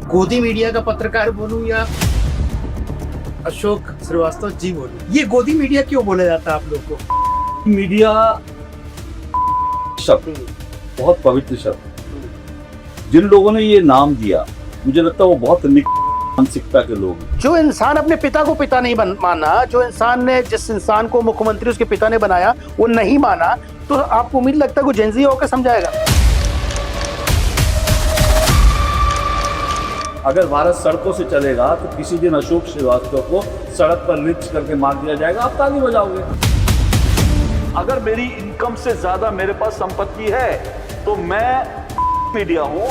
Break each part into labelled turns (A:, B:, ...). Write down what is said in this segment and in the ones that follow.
A: गोदी मीडिया का पत्रकार बोलूं या अशोक श्रीवास्तव जी बोलूं, ये गोदी मीडिया क्यों बोला जाता है आप लोग को?
B: मीडिया शब्द बहुत पवित्र शब्द, जिन लोगों ने ये नाम दिया मुझे लगता है वो बहुत मानसिकता के लोग हैं।
A: जो इंसान अपने पिता को पिता नहीं माना, जो इंसान ने जिस इंसान को मुख्यमंत्री उसके पिता ने बनाया वो नहीं माना, तो आपको उम्मीद लगता है वो जेनजी होकर समझाएगा?
B: अगर भारत सड़कों से चलेगा तो किसी दिन अशोक श्रीवास्तव को सड़क पर लिंच करके मार दिया जाएगा, आप ताली बजाओगे।
C: अगर मेरी इनकम से ज्यादा मेरे पास संपत्ति है तो मैं मीडिया हूं।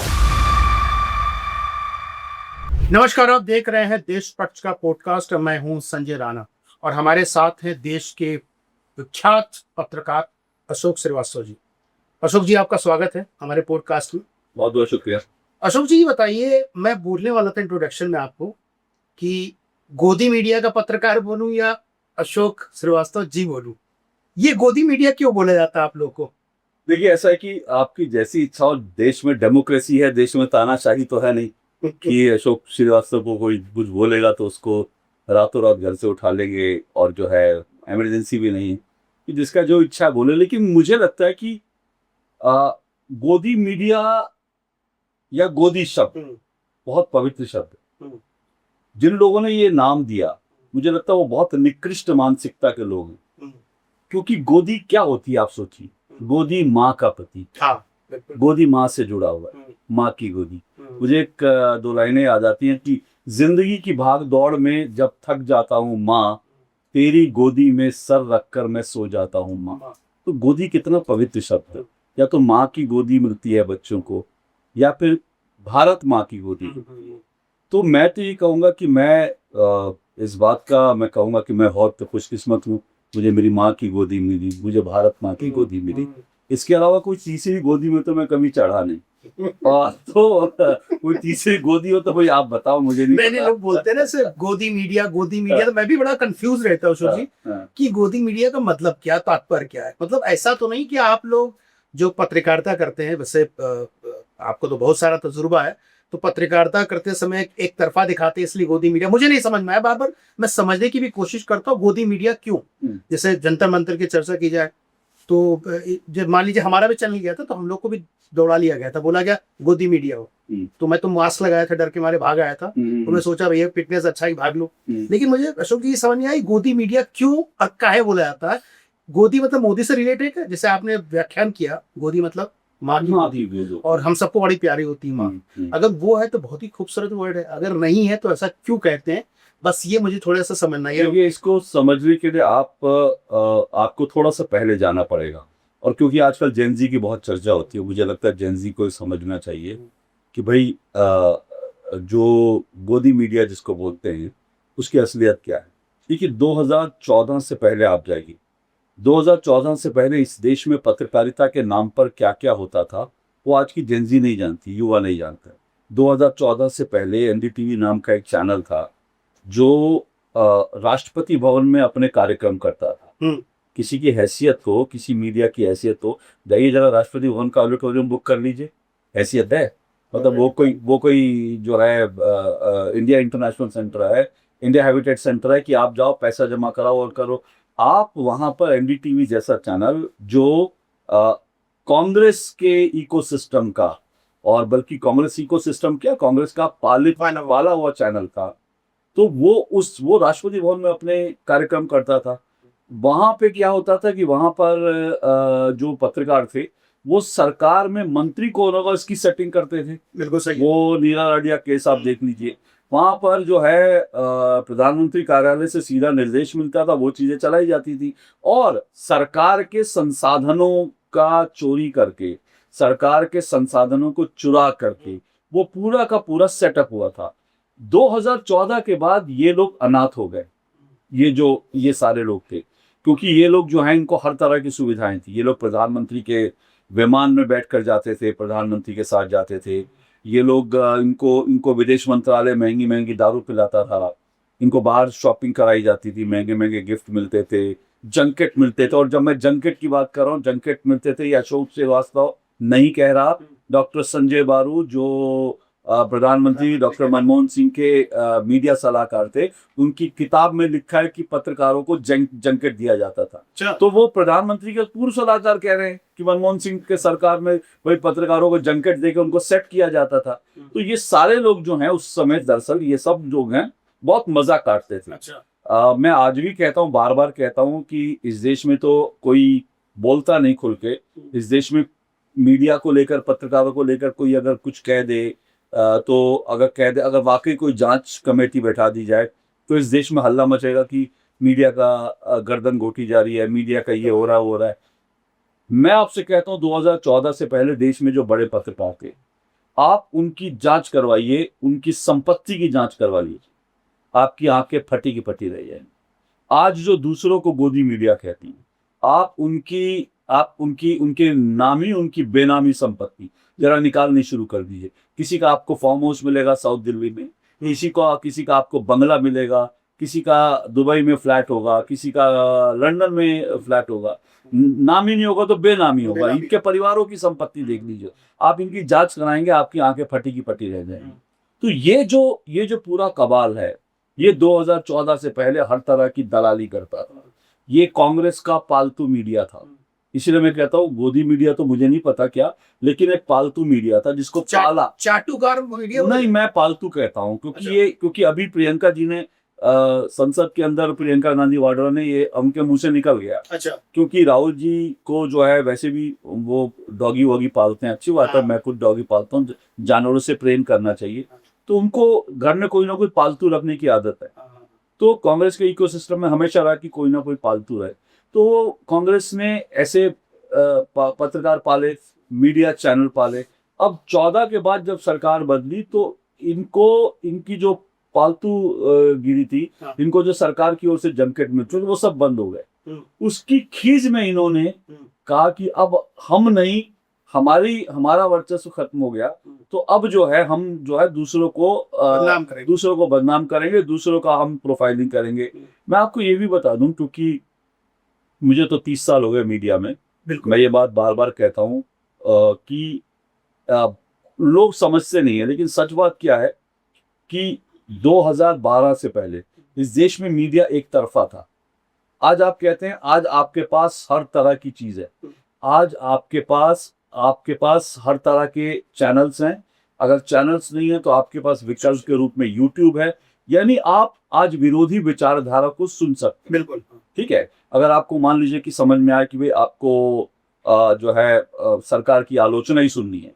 A: नमस्कार, आप देख रहे हैं देश पक्ष का पॉडकास्ट। मैं हूं संजय राणा और हमारे साथ हैं देश के विख्यात पत्रकार अशोक श्रीवास्तव जी। अशोक जी, आपका स्वागत है हमारे पॉडकास्ट में।
B: बहुत बहुत शुक्रिया।
A: अशोक जी, बताइए, मैं बोलने वाला था इंट्रोडक्शन में आपको कि गोदी मीडिया का पत्रकार बोलूं या अशोक श्रीवास्तव जी बोलूं, ये गोदी मीडिया क्यों बोला जाता है आप लोग को?
B: देखिए, ऐसा है कि आपकी जैसी इच्छा हो, देश में डेमोक्रेसी है, देश में तानाशाही तो है नहीं कि अशोक श्रीवास्तव को कोई कुछ बोलेगा तो उसको रातों रात घर से उठा लेंगे, और जो है इमरजेंसी भी नहीं है कि जिसका जो इच्छा बोले। लेकिन मुझे लगता है कि गोदी मीडिया या गोदी शब्द बहुत पवित्र शब्द है। जिन लोगों ने ये नाम दिया मुझे लगता है वो बहुत निकृष्ट मानसिकता के लोग हैं। क्योंकि गोदी क्या होती है आप सोचिए, गोदी माँ का प्रतीक।
A: हाँ,
B: गोदी माँ से जुड़ा हुआ है, माँ की गोदी। मुझे एक दो लाइनें याद आती हैं कि जिंदगी की भाग दौड़ में जब थक जाता हूँ माँ, तेरी गोदी में सर रखकर मैं सो जाता हूँ माँ। तो गोदी कितना पवित्र शब्द है। या तो माँ की गोदी मिलती है बच्चों को, या फिर भारत माँ की गोदी। तो मैं तो ये कहूँगा कि इस बात का मैं कहूँगा कि मैं बहुत खुशकिस्मत हूँ, मुझे मेरी माँ की गोदी मिली, मुझे भारत माँ की गोदी मिली। इसके अलावा कोई तीसरी गोदी में तो मैं कभी चढ़ा नहीं। और तो कोई तीसरी गोदी हो तो भाई आप बताओ, मुझे नहीं
A: मैंने लोग बोलते हैं ना सिर्फ गोदी मीडिया, तो मैं भी बड़ा कंफ्यूज रहता हूँ अशोक जी कि गोदी मीडिया का मतलब क्या, तात्पर्य क्या है। मतलब ऐसा तो नहीं कि आप लोग जो पत्रकारिता करते हैं, वैसे आपको तो बहुत सारा तजुर्बा है, तो पत्रकारिता करते समय एक तरफा दिखाते हैं इसलिए गोदी मीडिया। मुझे नहीं समझ में आया, बार बार मैं समझने की भी कोशिश करता हूँ गोदी मीडिया क्यों। जैसे जंतर मंतर की चर्चा की जाए तो जब मान लीजिए हमारा भी चैनल गया था तो हम लोग को भी दौड़ा लिया गया था, बोला गया गोदी मीडिया हो। तो मैं तो मास्क लगाया था, डर के मारे भाग आया था। तो मैं सोचा भैया फिटनेस अच्छा ही भाग लो। लेकिन मुझे अशोक जी समझ नहीं आई गोदी मीडिया क्यों और काहे बोला जाता है। गोदी मतलब मोदी से रिलेटेड है, जैसे आपने व्याख्यान किया, गोदी मतलब माँ की गोदी, और हम सबको बड़ी प्यारी होती है माँ। अगर वो है तो बहुत ही खूबसूरत वर्ड है, अगर नहीं है तो ऐसा क्यों कहते हैं, बस ये मुझे थोड़ा सा समझना है।
B: क्योंकि इसको समझने के लिए आपको थोड़ा सा पहले जाना पड़ेगा। और क्योंकि आजकल जेनजी की बहुत चर्चा होती है, मुझे लगता है जेनजी को समझना चाहिए कि भाई जो गोदी मीडिया जिसको बोलते हैं उसकी असलियत क्या है। देखिए, 2014 से पहले आप जाइए, 2014 से पहले इस देश में पत्रकारिता के नाम पर क्या क्या होता था वो आज की जेनजी नहीं जानती, युवा नहीं जानता। 2014 से पहले एनडीटीवी नाम का एक चैनल था जो राष्ट्रपति भवन में अपने कार्यक्रम करता था। किसी की हैसियत हो, किसी मीडिया की हैसियत हो, जाइए जरा राष्ट्रपति भवन का ऑडिटोरियम बुक कर लीजिए, हैसियत है। मतलब वो कोई जो है इंडिया इंटरनेशनल सेंटर है, इंडिया हैबिटेट सेंटर है कि आप जाओ पैसा जमा कराओ और करो। आप वहां पर एनडीटीवी जैसा चैनल जो कांग्रेस के इकोसिस्टम का, और बल्कि कांग्रेस इकोसिस्टम क्या, कांग्रेस का पाला हुआ चैनल था, तो वो राष्ट्रपति भवन में अपने कार्यक्रम करता था। वहां पे क्या होता था कि वहां पर जो पत्रकार थे वो सरकार में मंत्री कौन होगा इसकी सेटिंग करते थे।
A: बिल्कुल सही।
B: वो नीरा राडिया केस आप देख लीजिए, वहां पर जो है प्रधानमंत्री कार्यालय से सीधा निर्देश मिलता था, वो चीजें चलाई जाती थी। और सरकार के संसाधनों का चोरी करके, सरकार के संसाधनों को चुरा करके वो पूरा का पूरा सेटअप हुआ था। 2014 के बाद ये लोग अनाथ हो गए, ये सारे लोग थे, क्योंकि ये लोग जो हैं इनको हर तरह की सुविधाएं थी। ये लोग प्रधानमंत्री के विमान में बैठकर जाते थे, प्रधानमंत्री के साथ जाते थे। ये लोग इनको विदेश मंत्रालय महंगी महंगी दारू पिलाता था, इनको बाहर शॉपिंग कराई जाती थी, महंगे महंगे गिफ्ट मिलते थे, जंकेट मिलते थे। और जब मैं जंकेट की बात कर रहा हूँ, जंकेट मिलते थे ये अशोक श्रीवास्तव नहीं कह रहा, डॉक्टर संजय बारू जो प्रधानमंत्री डॉक्टर मनमोहन सिंह के मीडिया सलाहकार थे, उनकी किताब में लिखा है कि पत्रकारों को जंकेट दिया जाता था। तो वो प्रधानमंत्री के पूर्व सलाहकार कह रहे हैं कि मनमोहन सिंह के सरकार में वही पत्रकारों को जंकेट देकर उनको सेट किया जाता था। तो ये सारे लोग जो हैं उस समय, दरअसल ये सब लोग हैं बहुत मजाक काटते थे। मैं आज भी कहता हूँ, बार बार कहता हूँ कि इस देश में तो कोई बोलता नहीं खुल के। इस देश में मीडिया को लेकर, पत्रकारों को लेकर कोई अगर कुछ कह दे तो अगर वाकई कोई जांच कमेटी बैठा दी जाए तो इस देश में हल्ला मचेगा कि मीडिया का गर्दन घोटी जा रही है, मीडिया का ये हो रहा है। मैं आपसे कहता हूँ 2014 से पहले देश में जो बड़े पत्रकार थे, आप उनकी जांच करवाइए, उनकी संपत्ति की जांच करवा लीजिए, आपकी आंखें फटी की फटी रह जाएंगी। आज जो दूसरों को गोदी मीडिया कहती हैं, आप उनके नामी, उनकी बेनामी संपत्ति जरा निकालनी शुरू कर दीजिए। किसी का आपको फार्म हाउस मिलेगा साउथ दिल्ली में, किसी का आपको बंगला मिलेगा, किसी का दुबई में फ्लैट होगा, किसी का लंदन में फ्लैट होगा। नामी नहीं होगा तो बेनामी होगा। इनके परिवारों की संपत्ति देख लीजिए, आप इनकी जांच कराएंगे, आपकी आंखें फटी की फटी रह जाएंगी। तो ये जो पूरा कबाल है, ये 2014 से पहले हर तरह की दलाली करता था। ये कांग्रेस का पालतू मीडिया था। इसलिए मैं कहता हूँ गोदी मीडिया तो मुझे नहीं पता क्या, लेकिन एक पालतू मीडिया था जिसको पाला।
A: चाटुकार मीडिया
B: नहीं, मैं पालतू कहता हूँ क्योंकि अभी प्रियंका जी ने संसद के अंदर, प्रियंका गांधी वाड्रा ने, ये उनके मुंह से निकल गया। क्योंकि राहुल जी को जो है वैसे भी वो डॉगी वॉगी पालते हैं, अच्छी बात है, मैं खुद डॉगी पालता हूँ, जानवरों से प्रेम करना चाहिए, तो उनको घर में कोई ना कोई पालतू रखने की आदत है। तो कांग्रेस के इकोसिस्टम में हमेशा रहा कि कोई ना कोई पालतू रहे। तो कांग्रेस ने ऐसे पत्रकार पाले, मीडिया चैनल पाले। अब 14 के बाद जब सरकार बदली तो इनकी जो पालतू गिरी थी, इनको जो सरकार की ओर से जंकेट मिलती, वो सब बंद हो गए। उसकी खीज में इन्होंने कहा कि अब हम नहीं, हमारा वर्चस्व खत्म हो गया, तो अब जो है हम जो है दूसरों को बदनाम करेंगे, दूसरों का हम प्रोफाइलिंग करेंगे। मैं आपको ये भी बता दूं, क्योंकि मुझे तो 30 साल हो गए मीडिया में, मैं ये बात बार बार कहता हूँ कि लोग समझते नहीं है, लेकिन सच बात क्या है कि 2012 से पहले इस देश में मीडिया एक तरफा था। आज आप कहते हैं आज आपके पास हर तरह की चीज है, आज आपके पास हर तरह के चैनल्स हैं। अगर चैनल्स नहीं है तो आपके पास विकल्प के रूप में यूट्यूब है, यानी आप आज विरोधी विचारधारा को सुन सकते।
A: बिल्कुल
B: ठीक है। अगर आपको मान लीजिए कि समझ में आए कि भाई आपको जो है सरकार की आलोचना ही सुननी है,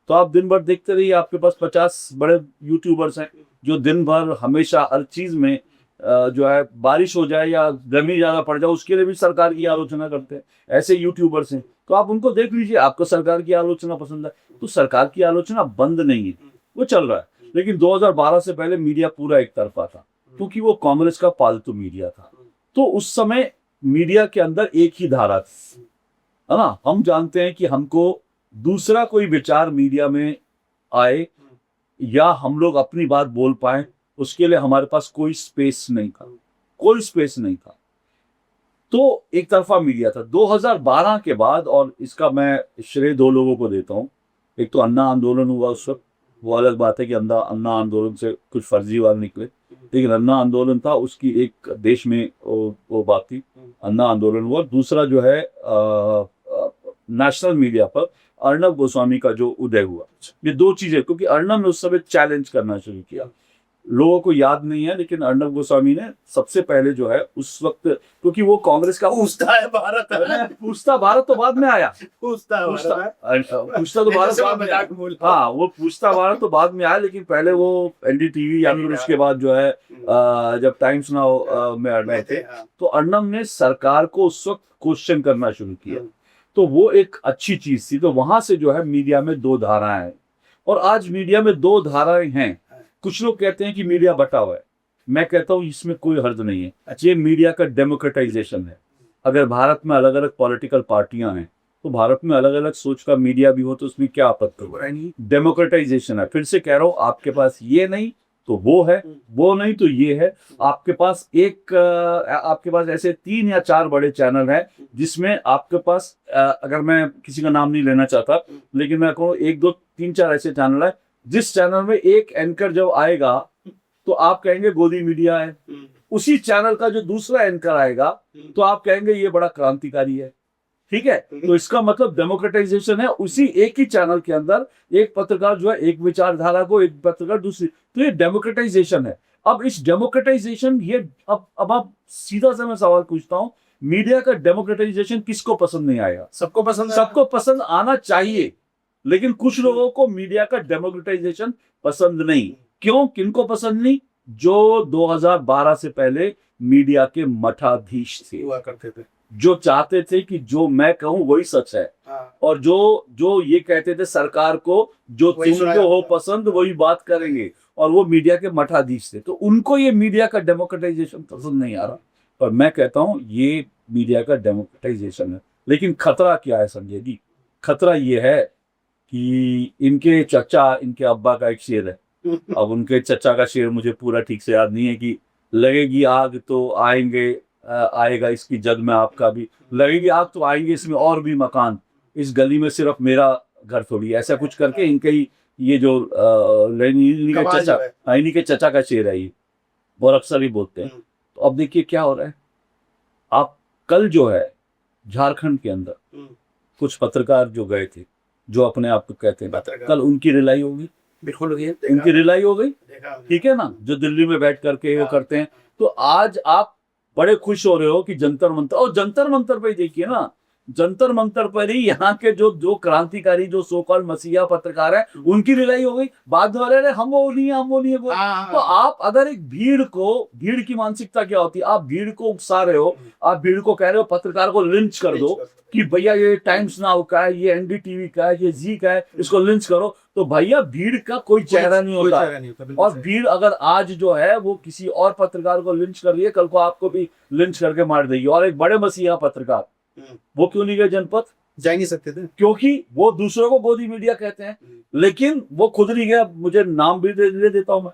B: तो आप दिन भर देखते रहिए, आपके पास 50 बड़े यूट्यूबर्स हैं जो दिन भर हमेशा हर चीज में जो है बारिश हो जाए या गर्मी ज्यादा पड़ जाए उसके लिए भी सरकार की आलोचना करते हैं। ऐसे यूट्यूबर्स हैं, तो आप उनको देख लीजिए, आपको सरकार की आलोचना पसंद है तो सरकार की आलोचना बंद नहीं है, वो चल रहा है। लेकिन 2012 से पहले मीडिया पूरा एक तरफा था, क्योंकि वो कांग्रेस का पालतू मीडिया था। तो उस समय मीडिया के अंदर एक ही धारा थी, है ना। हम जानते हैं कि हमको दूसरा कोई विचार मीडिया में आए या हम लोग अपनी बात बोल पाए, उसके लिए हमारे पास कोई स्पेस नहीं था, तो एक तरफा मीडिया था। 2012 के बाद, और इसका मैं श्रेय 2 लोगों को देता हूँ। एक तो अन्ना आंदोलन हुआ उस वक्त, वो अलग बात है कि अन्ना आंदोलन से कुछ फर्जीवाल निकले, लेकिन अन्ना आंदोलन था, उसकी एक देश में वो बात थी, अन्ना आंदोलन हुआ। दूसरा जो है नेशनल मीडिया पर अर्नब गोस्वामी का जो उदय हुआ, ये 2 चीजें, क्योंकि अर्नब ने उस समय चैलेंज करना शुरू किया। लोगों को याद नहीं है, लेकिन अर्नब गोस्वामी ने सबसे पहले जो है उस वक्त, क्योंकि वो कांग्रेस का
A: पूछता
B: भारत तो बाद में आया,
A: पूछता तो
B: भारत, हाँ वो पूछता भारत तो बाद में आया, लेकिन पहले वो एनडीटीवी या फिर उसके बाद जो है जब टाइम्स नाउ में अर्नब थे, तो अर्नब ने सरकार को उस वक्त क्वेश्चन करना शुरू किया, तो वो एक अच्छी चीज थी। तो वहां से जो है मीडिया में 2 धाराएं हैं, और आज मीडिया में 2 धाराएं हैं। कुछ लोग कहते हैं कि मीडिया बटा हुआ है, मैं कहता हूं इसमें कोई हर्ज नहीं है। ये मीडिया का डेमोक्रेटाइजेशन है। अगर भारत में अलग अलग पॉलिटिकल पार्टियां हैं, तो भारत में अलग अलग सोच का मीडिया भी हो, तो उसमें क्या आपत्ति? डेमोक्रेटाइजेशन है। फिर से कह रहा हूं, आपके पास ये नहीं तो वो है, वो नहीं तो ये है। आपके पास ऐसे 3 या 4 बड़े चैनल हैं, जिसमें आपके पास अगर मैं किसी का नाम नहीं लेना चाहता, लेकिन मैं कहूँ 1, 2, 3, 4 ऐसे चैनल है जिस चैनल में एक एंकर जब आएगा तो आप कहेंगे गोदी मीडिया है, उसी चैनल का जो दूसरा एंकर आएगा तो आप कहेंगे ये बड़ा क्रांतिकारी है। ठीक है, तो इसका मतलब डेमोक्रेटाइजेशन है। उसी एक ही चैनल के अंदर एक पत्रकार जो है एक विचारधारा को, एक पत्रकार दूसरी, तो ये डेमोक्रेटाइजेशन है। अब इस डेमोक्रेटाइजेशन ये अब आप सीधा सा मैं सवाल पूछता हूं, मीडिया का डेमोक्रेटाइजेशन किसको पसंद नहीं आएगा?
A: सबको पसंद,
B: सबको पसंद आना चाहिए, लेकिन कुछ लोगों को मीडिया का डेमोक्रेटाइजेशन पसंद नहीं। क्यों, किनको पसंद नहीं? जो 2012 से पहले मीडिया के मठाधीश थे,
A: हुआ करते थे,
B: जो चाहते थे कि जो मैं कहूं वही सच है, और जो ये कहते थे सरकार को जो तुमको हो पसंद वही बात करेंगे, और वो मीडिया के मठाधीश थे। तो उनको ये मीडिया का डेमोक्रेटाइजेशन पसंद नहीं आ रहा, पर मैं कहता हूं ये मीडिया का डेमोक्रेटाइजेशन है। लेकिन खतरा क्या है संजय जी? खतरा ये है कि इनके चचा, इनके अब्बा का एक शेर है, अब उनके चचा का शेर मुझे पूरा ठीक से याद नहीं है, कि लगेगी आग तो आएगा इसकी जग में आपका भी, लगेगी आग तो आएंगे इसमें और भी मकान, इस गली में सिर्फ मेरा घर थोड़ी, ऐसा कुछ करके इनके ही ये जो इन्हीं के चचा का शेर है ये, और अक्सर ही बोलते हैं। तो अब देखिए क्या हो रहा है। आप कल जो है झारखंड के अंदर कुछ पत्रकार जो गए थे, जो अपने आप को कहते हैं, कल उनकी रिलाई होगी,
A: बिल्कुल
B: उनकी रिलाई हो गई, ठीक है ना, जो दिल्ली में बैठ करके वो करते हैं। तो आज आप बड़े खुश हो रहे हो कि जंतर मंतर, और जंतर मंतर पे देखिए ना, जंतर मंतर पर ही यहाँ के जो क्रांतिकारी, जो सो कॉल्ड मसीहा पत्रकार है, उनकी रिलाई हो गई। बाद में हम वो नहीं है वो। तो आप अगर एक भीड़ की मानसिकता क्या होती है, आप भीड़ को उकसा रहे हो, आप भीड़ को कह रहे हो पत्रकार को लिंच कर दो, कि भैया ये टाइम्स नाउ का है, ये एनडीटीवी का है, ये जी का है, इसको लिंच करो। तो भैया भीड़ का कोई चेहरा नहीं होता, और भीड़ अगर आज जो है वो किसी और पत्रकार को लिंच कर रही है, कल को आपको भी लिंच करके मार देगी। और एक बड़े मसीहा पत्रकार, वो क्यों नहीं गए जनपद?
A: जा नहीं सकते थे,
B: क्योंकि वो दूसरों को गोदी मीडिया कहते हैं, लेकिन वो खुद नहीं गया। मुझे नाम भी दे देता हूं मैं,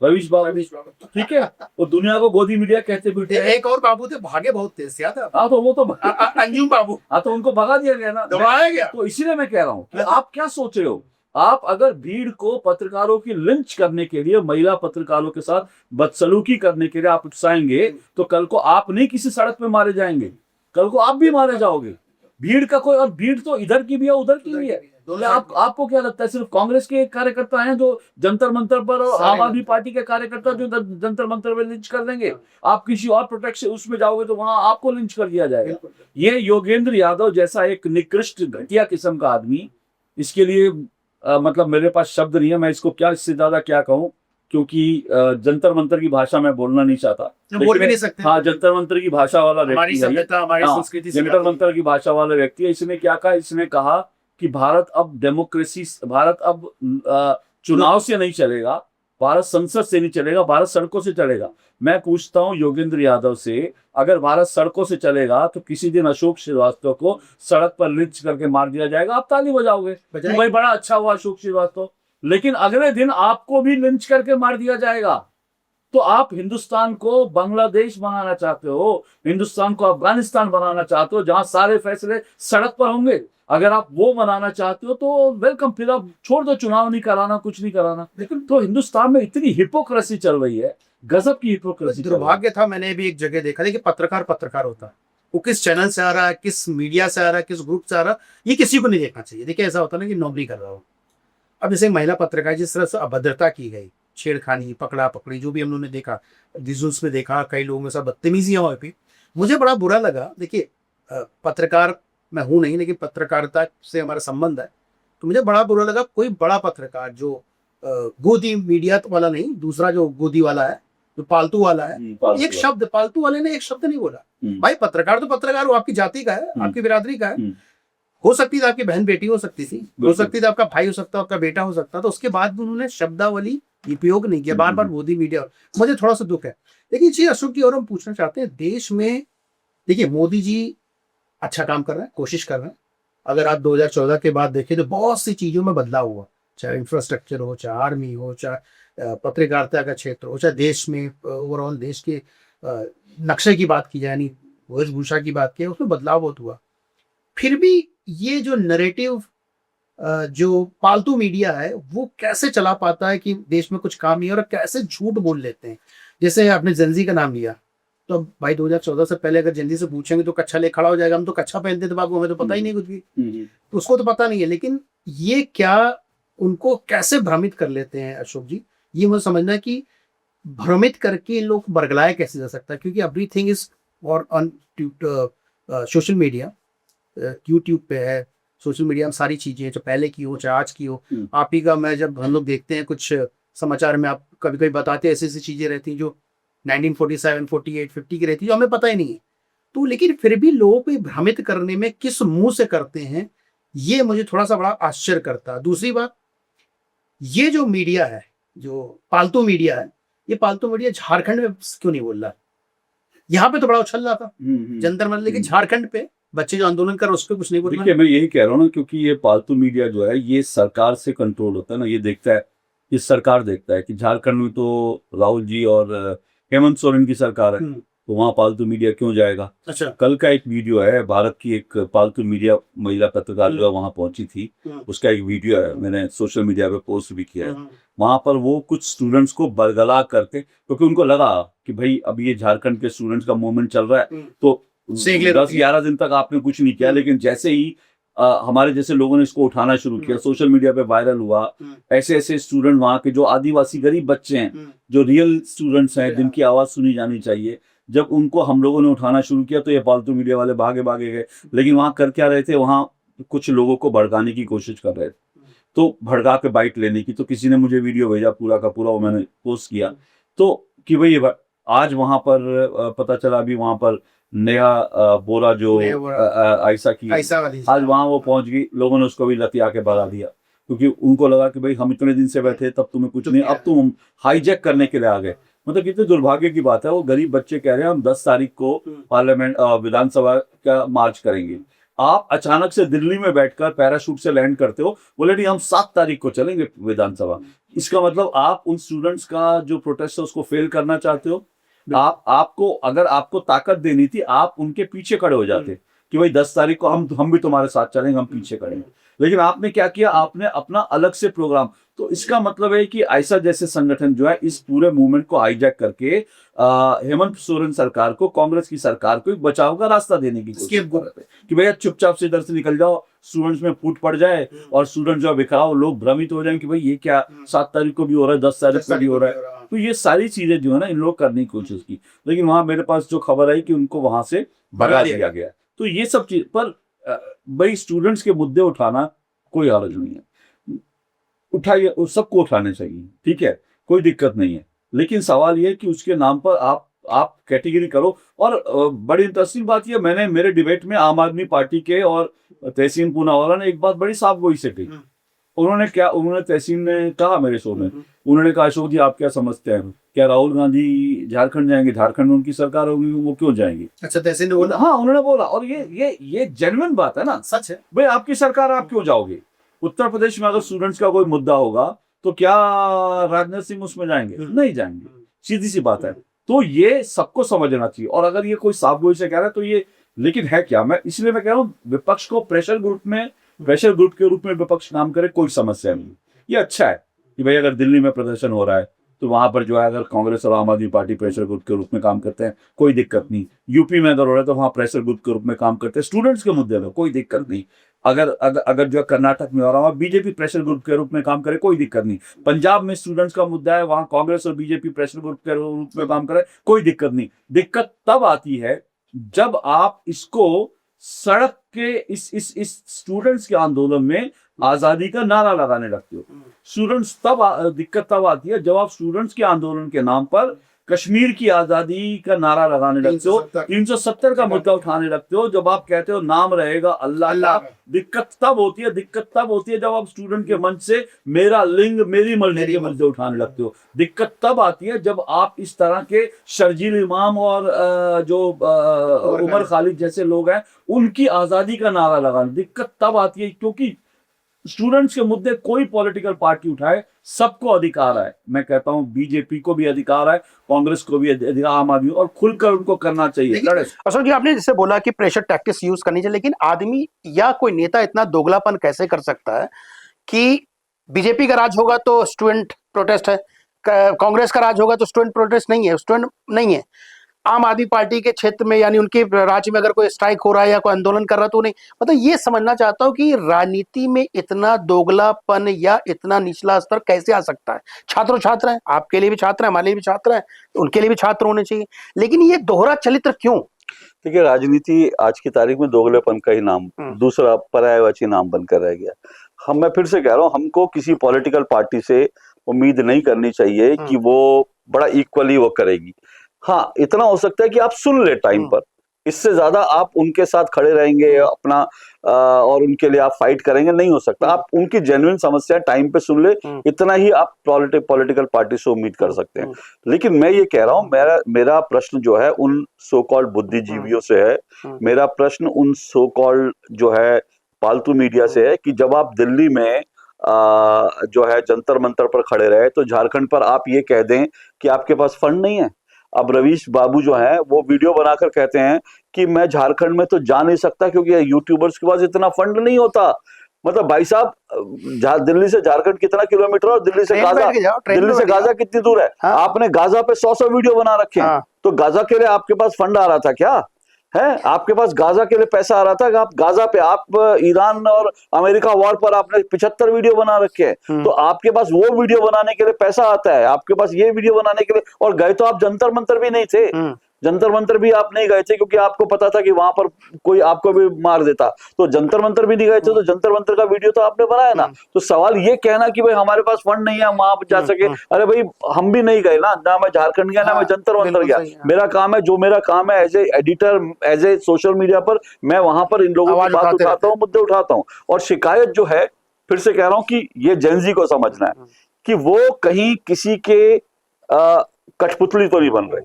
B: रवीश बाबू, ठीक है, वो दुनिया को गोदी मीडिया कहते भी।
A: एक और बाबू थे, भागे बहुत तेज से,
B: हाँ, तो वो तो
A: अंजुम बाबू,
B: हाँ, तो उनको भगा दिया गया ना,
A: दबाया गया।
B: तो इसीलिए मैं कह रहा हूँ कि आप क्या सोच रहे हो। आप अगर भीड़ को पत्रकारों की लिंच करने के लिए, महिला पत्रकारों के साथ बदसलूकी करने के लिए आप उकसाएंगे, तो कल को आप नहीं किसी सड़क पे मारे जाएंगे, कल को आप भी मारे जाओगे। भीड़ का कोई, और भीड़ तो इधर की भी है उधर की भी है। आपको क्या लगता है सिर्फ कांग्रेस के कार्यकर्ता हैं जो जंतर मंतर पर, और आम आदमी पार्टी के कार्यकर्ता जो जंतर मंतर पर लिंच कर देंगे? आप किसी और प्रोटेक्शन उसमें जाओगे तो वहां आपको लिंच कर दिया जाएगा। ये योगेंद्र यादव जैसा एक निकृष्ट घटिया किस्म का आदमी, इसके लिए मतलब मेरे पास शब्द नहीं है, मैं इसको क्या, इससे ज्यादा क्या कहूं, क्योंकि जंतर मंतर की भाषा मैं बोलना नहीं चाहता,
A: बोल भी नहीं सकते।
B: हाँ, जंतर मंतर की भाषा वाला व्यक्ति है,
A: हमारी संस्कृति,
B: जंतर मंतर की भाषा वाला व्यक्ति है। इसने क्या कहा? इसने कहा कि भारत अब चुनाव से नहीं चलेगा, भारत संसद से नहीं चलेगा, भारत सड़कों से चलेगा। मैं पूछता हूं योगेंद्र यादव से, अगर भारत सड़कों से चलेगा तो किसी दिन अशोक श्रीवास्तव को सड़क पर लिंच करके मार दिया जाएगा, आप ताली बजाओगे, भाई बड़ा अच्छा हुआ अशोक श्रीवास्तव। लेकिन अगले दिन आपको भी लिंच करके मार दिया जाएगा। तो आप हिंदुस्तान को बांग्लादेश बनाना चाहते हो, हिंदुस्तान को अफगानिस्तान बनाना चाहते हो, जहां सारे फैसले सड़क पर होंगे। अगर आप वो बनाना चाहते हो तो वेलकम, फिर आप छोड़ दो, चुनाव नहीं कराना, कुछ नहीं कराना। लेकिन तो हिंदुस्तान में इतनी हिपोक्रेसी चल रही है, गजब की हिपोक्रेसी।
A: दुर्भाग्य था, मैंने भी एक जगह देखा था कि पत्रकार होता है, वो किस चैनल से आ रहा है, किस मीडिया से आ रहा है, किस ग्रुप से आ रहा है, ये किसी को नहीं देखना चाहिए। देखिए ऐसा होता है ना कि नौकरी कर रहा हो। अब जैसे महिला पत्रकार, जिस तरह से अभद्रता की गई, छेड़खानी, पकड़ा पकड़ी, जो भी हम लोगों ने देखा, विजुअल्स में देखा, कई लोगों के साथ बदतमीजियां हुई, मुझे बड़ा बुरा लगा। देखिए पत्रकार मैं हूं नहीं, लेकिन पत्रकारिता से हमारा संबंध है, तो मुझे बड़ा बुरा लगा कोई बड़ा पत्रकार जो गोदी मीडिया वाला नहीं, दूसरा जो गोदी वाला है, जो पालतू वाला है, एक शब्द, पालतू वाले ने एक शब्द नहीं बोला। भाई पत्रकार तो पत्रकार, वो आपकी जाति का है, आपकी बिरादरी का है, हो सकती थी आपकी बहन बेटी हो सकती थी, हो सकती थी आपका भाई हो सकता, आपका बेटा हो सकता, तो उसके बाद भी उन्होंने शब्दावली उपयोग नहीं किया, बार बार मोदी मीडिया। मुझे थोड़ा सा दुख है। लेकिन जी अशोक जी, और हम पूछना चाहते हैं, देश में देखिए मोदी जी अच्छा काम कर रहे हैं, कोशिश कर रहे हैं। अगर आप 2014 के बाद देखें तो बहुत सी चीजों में बदलाव हुआ, चाहे इंफ्रास्ट्रक्चर हो, चाहे आर्मी हो, चाहे पत्रकारिता का क्षेत्र हो, चाहे देश में ओवरऑल देश के नक्शे की बात की जाए, यानी वेशभूषा की बात की, उसमें बदलाव बहुत हुआ। फिर भी ये जो नैरेटिव जो पालतू मीडिया है वो कैसे चला पाता है कि देश में कुछ काम नहीं है और कैसे झूठ बोल लेते हैं। जैसे आपने जेनजी का नाम लिया, तो अब भाई 2014 से पहले अगर जेनजी से पूछेंगे तो कच्छा ले खड़ा हो जाएगा, हम तो कच्छा पहनते थे बाबू, हमें तो पता ही नहीं कुछ भी, तो उसको तो पता नहीं है। लेकिन ये क्या उनको कैसे भ्रमित कर लेते हैं अशोक जी, ये मुझे समझना है कि भ्रमित करके इन लोग बरगलाया कैसे जा सकता है, क्योंकि एवरीथिंग इज और ऑन सोशल मीडिया, यूट्यूब पे है, सोशल मीडिया में सारी चीजें जो पहले की हो चाहे आज की हो। आप ही का मैं जब हम लोग देखते हैं कुछ समाचार में, आप कभी कभी बताते हैं ऐसी ऐसी चीजें रहती हैं जो 1947, 48, 50 की रहती है, जो हमें पता ही नहीं है। तो लेकिन फिर भी लोगों को भ्रमित करने में किस मुंह से करते हैं, ये मुझे थोड़ा सा बड़ा आश्चर्य करता है। दूसरी बात, ये जो मीडिया है, जो पालतू मीडिया है, ये पालतू मीडिया झारखंड में क्यों नहीं बोल रहा? यहाँ पे तो बड़ा उछल रहा था जंतर मंतर, लेकिन झारखंड पे बच्चे जो आंदोलन कर उस पर कुछ नहीं बोल रहे।
B: देखिए मैं यही कह रहा हूँ ना, क्योंकि ये पालतू मीडिया जो है ये सरकार से कंट्रोल होता है ना, ये देखता है, ये सरकार देखता है कि झारखंड में तो राहुल जी और हेमंत सोरेन की सरकार है, तो वहाँ पालतू मीडिया क्यों जाएगा।
A: अच्छा,
B: कल का एक वीडियो है, भारत की एक पालतू मीडिया महिला पत्रकार जो है वहाँ पहुंची थी, उसका एक वीडियो है, मैंने सोशल मीडिया पे पोस्ट भी किया है। वहां पर वो कुछ स्टूडेंट्स को बरगला करके, क्योंकि उनको लगा कि भाई अब ये झारखंड के स्टूडेंट्स का मूवमेंट चल रहा है तो 10-11 दिन तक आपने कुछ नहीं किया, लेकिन जैसे ही हमारे जैसे लोगों ने इसको उठाना शुरू किया, सोशल मीडिया पे वायरल हुआ, ऐसे ऐसे स्टूडेंट वहाँ के जो आदिवासी गरीब बच्चे हैं, जो रियल स्टूडेंट्स हैं, जिनकी आवाज सुनी जानी चाहिए, जब उनको हम लोगों ने उठाना शुरू किया तो ये पालतू मीडिया वाले भागे भागे गए। लेकिन वहां कर क्या रहे थे, वहां कुछ लोगों को भड़काने की कोशिश कर रहे थे, तो भड़का के बाइट लेने की। तो किसी ने मुझे वीडियो भेजा पूरा का पूरा, वो मैंने पोस्ट किया, तो कि भाई आज वहां पर पता चला, अभी वहां पर नया बोरा जो आयशा की आज वहां वो पहुंच गई, लोगों ने उसको भी लतिया के भगा दिया, क्योंकि उनको लगा कि भाई हम इतने दिन से बैठे तब तुम्हें कुछ नहीं, अब तुम हाईजैक करने के लिए आ गए। मतलब कितने दुर्भाग्य की बात है, वो गरीब बच्चे कह रहे हैं हम 10 तारीख को पार्लियामेंट विधानसभा का मार्च करेंगे, आप अचानक से दिल्ली में बैठकर पैराशूट से लैंड करते हो, बोले नहीं हम 7 तारीख को चलेंगे विधानसभा। इसका मतलब आप उन स्टूडेंट्स का जो प्रोटेस्ट है उसको फेल करना चाहते हो। आपको अगर आपको ताकत देनी थी, आप उनके पीछे खड़े हो जाते कि भाई 10 तारीख को हम भी तुम्हारे साथ चलेंगे, हम पीछे खड़े। लेकिन आपने क्या किया, आपने अपना अलग से प्रोग्राम, तो इसका मतलब है कि ऐसा जैसे संगठन जो है इस पूरे मूवमेंट को हाईजैक करके हेमंत सोरेन सरकार को, कांग्रेस की सरकार को एक बचाव का रास्ता देने की कोशिश कर रहे थे कि भैया चुपचाप से इधर से निकल जाओ, स्टूडेंट्स में फूट पड़ जाए और स्टूडेंट जो बिखराओ, लोग भ्रमित हो जाए कि भाई ये क्या 7 तारीख को भी हो रहा है, 10 तारीख को भी हो रहा है। तो ये सारी चीजें जो है ना इन लोग करने की कोशिश की, लेकिन वहां मेरे पास जो खबर आई कि उनको वहां से भगा दिया गया। तो ये सब चीज पर भाई स्टूडेंट्स के मुद्दे उठाना कोई हर्ज नहीं है, उठाइए, सबको उठाने चाहिए, ठीक है, कोई दिक्कत नहीं है। लेकिन सवाल ये है कि उसके नाम पर आप कैटेगरी करो। और बड़ी इंटरेस्टिंग बात यह, मैंने मेरे डिबेट में आम आदमी पार्टी के और तहसीन पूनावाला ने एक बात बड़ी साफ गोई से कही। उन्होंने तहसीन ने कहा मेरे शो में, उन्होंने कहा अशोक जी आप क्या समझते हैं, क्या राहुल गांधी झारखंड जाएंगे, झारखंड में उनकी सरकार होगी, वो क्यों जाएंगे?
A: अच्छा, तहसीन ने बोला?
B: हाँ, उन्होंने बोला, और ये जेन्युइन बात है ना,
A: सच है भाई,
B: आपकी सरकार, आप क्यों जाओगे? उत्तर प्रदेश में अगर स्टूडेंट्स का कोई मुद्दा होगा तो क्या राजनाथ सिंह उसमें जाएंगे? नहीं जाएंगे, सीधी सी बात है। तो ये सबको समझना चाहिए। और अगर ये कोई साफ गोई से कह रहा है तो ये, लेकिन है क्या, इसलिए मैं कह रहा हूँ विपक्ष को प्रेशर ग्रुप के रूप में विपक्ष काम करे, कोई समस्या नहीं। ये अच्छा है कि भाई अगर दिल्ली में प्रदर्शन हो रहा है तो वहां पर जो है अगर कांग्रेस और आम आदमी पार्टी प्रेशर ग्रुप के रूप में काम करते हैं, कोई दिक्कत नहीं। यूपी में अगर हो रहा है तो वहां प्रेशर ग्रुप के रूप में काम करते हैं स्टूडेंट्स के मुद्दे में, कोई दिक्कत नहीं। अगर जो कर्नाटक में हो रहा है बीजेपी प्रेशर ग्रुप के रूप में काम करे, कोई दिक्कत नहीं। पंजाब में स्टूडेंट्स का मुद्दा है, वहां कांग्रेस और बीजेपी प्रेशर ग्रुप के रूप में काम करे, कोई दिक्कत नहीं। दिक्कत तब आती है जब आप इसको सड़क के इस स्टूडेंट्स के आंदोलन में आजादी का नारा लगाने लगते हो। दिक्कत तब आती है जब आप स्टूडेंट्स के आंदोलन के नाम पर कश्मीर की आजादी का नारा लगाने लगते हो, 370 का मुद्दा उठाने लगते हो, जब आप कहते हो नाम रहेगा अल्लाह का। दिक्कत तब होती है जब आप स्टूडेंट के मंच से मेरा लिंग मेरी मर्जी के मुद्दे उठाने लगते हो। दिक्कत तब आती है जब आप इस तरह के शर्जील इमाम और जो उमर खालिद जैसे लोग हैं उनकी आजादी का नारा लगाने। दिक्कत तब आती है क्योंकि स्टूडेंट्स के मुद्दे कोई पॉलिटिकल पार्टी उठाए, सबको अधिकार है। मैं कहता हूं बीजेपी को भी अधिकार है, कांग्रेस को भी अधिकार, आम आदमी, और खुलकर उनको करना चाहिए। लड़े।
A: अशोक जी, आपने जैसे बोला कि प्रेशर टैक्टिक्स यूज करनी चाहिए, लेकिन आदमी या कोई नेता इतना दोगलापन कैसे कर सकता है कि बीजेपी का राज होगा तो स्टूडेंट प्रोटेस्ट है, कांग्रेस का राज होगा तो स्टूडेंट प्रोटेस्ट नहीं है, स्टूडेंट नहीं है, आम आदमी पार्टी के क्षेत्र में यानी उनके राज्य में अगर कोई स्ट्राइक हो रहा है या कोई आंदोलन कर रहा है तो नहीं। मतलब ये समझना चाहता हूं कि राजनीति में इतना दोगलापन या इतना निचला स्तर कैसे आ सकता है। छात्र छात्र हैं, आपके लिए भी छात्र हैं, हमारे लिए भी छात्र हैं, उनके लिए भी छात्र होने चाहिए, लेकिन ये दोहरा चरित्र क्यों?
D: देखिए, राजनीति आज की तारीख में दोगलेपन का ही नाम, दूसरा पर्यायवाची नाम बनकर रह गया। मैं फिर से कह रहा हूँ, हमको किसी पॉलिटिकल पार्टी से उम्मीद नहीं करनी चाहिए कि वो बड़ा इक्वली वो करेगी। हाँ, इतना हो सकता है कि आप सुन ले टाइम पर, इससे ज्यादा आप उनके साथ खड़े रहेंगे अपना और उनके लिए आप फाइट करेंगे, नहीं हो सकता। आप उनकी जेन्युइन समस्या टाइम पे सुन ले, इतना ही आप पॉलिटिकल पार्टी से उम्मीद कर सकते हैं। लेकिन मैं ये कह रहा हूँ, मेरा प्रश्न जो है उन सो कॉल्ड बुद्धिजीवियों से है, मेरा प्रश्न उन सो कॉल्ड जो है पालतू मीडिया से है कि जब आप दिल्ली में जो है जंतर मंतर पर खड़े रहे तो झारखंड पर आप ये कह दें कि आपके पास फंड नहीं है। अब रवीश बाबू जो है वो वीडियो बनाकर कहते हैं कि मैं झारखंड में तो जा नहीं सकता क्योंकि यूट्यूबर्स के पास इतना फंड नहीं होता। मतलब भाई साहब, दिल्ली से झारखंड कितना किलोमीटर और दिल्ली से गाजा कितनी दूर है?
A: हाँ।
D: आपने गाजा पे 100 वीडियो बना रखे हैं।
A: हाँ।
D: तो गाजा के लिए आपके पास फंड आ रहा था क्या? है आपके पास गाजा के लिए पैसा आ रहा था? आप गाजा पे, आप ईरान और अमेरिका वॉर पर आपने 75 वीडियो बना रखे हैं, तो आपके पास वो वीडियो बनाने के लिए पैसा आता है, आपके पास ये वीडियो बनाने के लिए। और गए तो आप जंतर मंतर भी नहीं थे, जंतर मंतर भी आप नहीं गए थे क्योंकि आपको पता था कि वहां पर कोई आपको भी मार देता, तो जंतर मंतर भी नहीं गए थे, तो जंतर मंतर का वीडियो तो आपने बनाया ना। तो सवाल ये कहना कि भाई हमारे पास फंड नहीं है हम वहां जा सके, अरे भाई हम भी नहीं गए ना मैं झारखंड गया ना मैं जंतर मंतर गया। मेरा काम है, जो मेरा काम है as a editor, as a social media पर, मैं वहां पर इन लोगों की बात उठाता हूँ, मुद्दे उठाता हूँ। और शिकायत जो है, फिर से कह रहा हूँ कि ये जेनजी को समझना है कि वो कहीं किसी के कठपुतली तो नहीं बन रहे।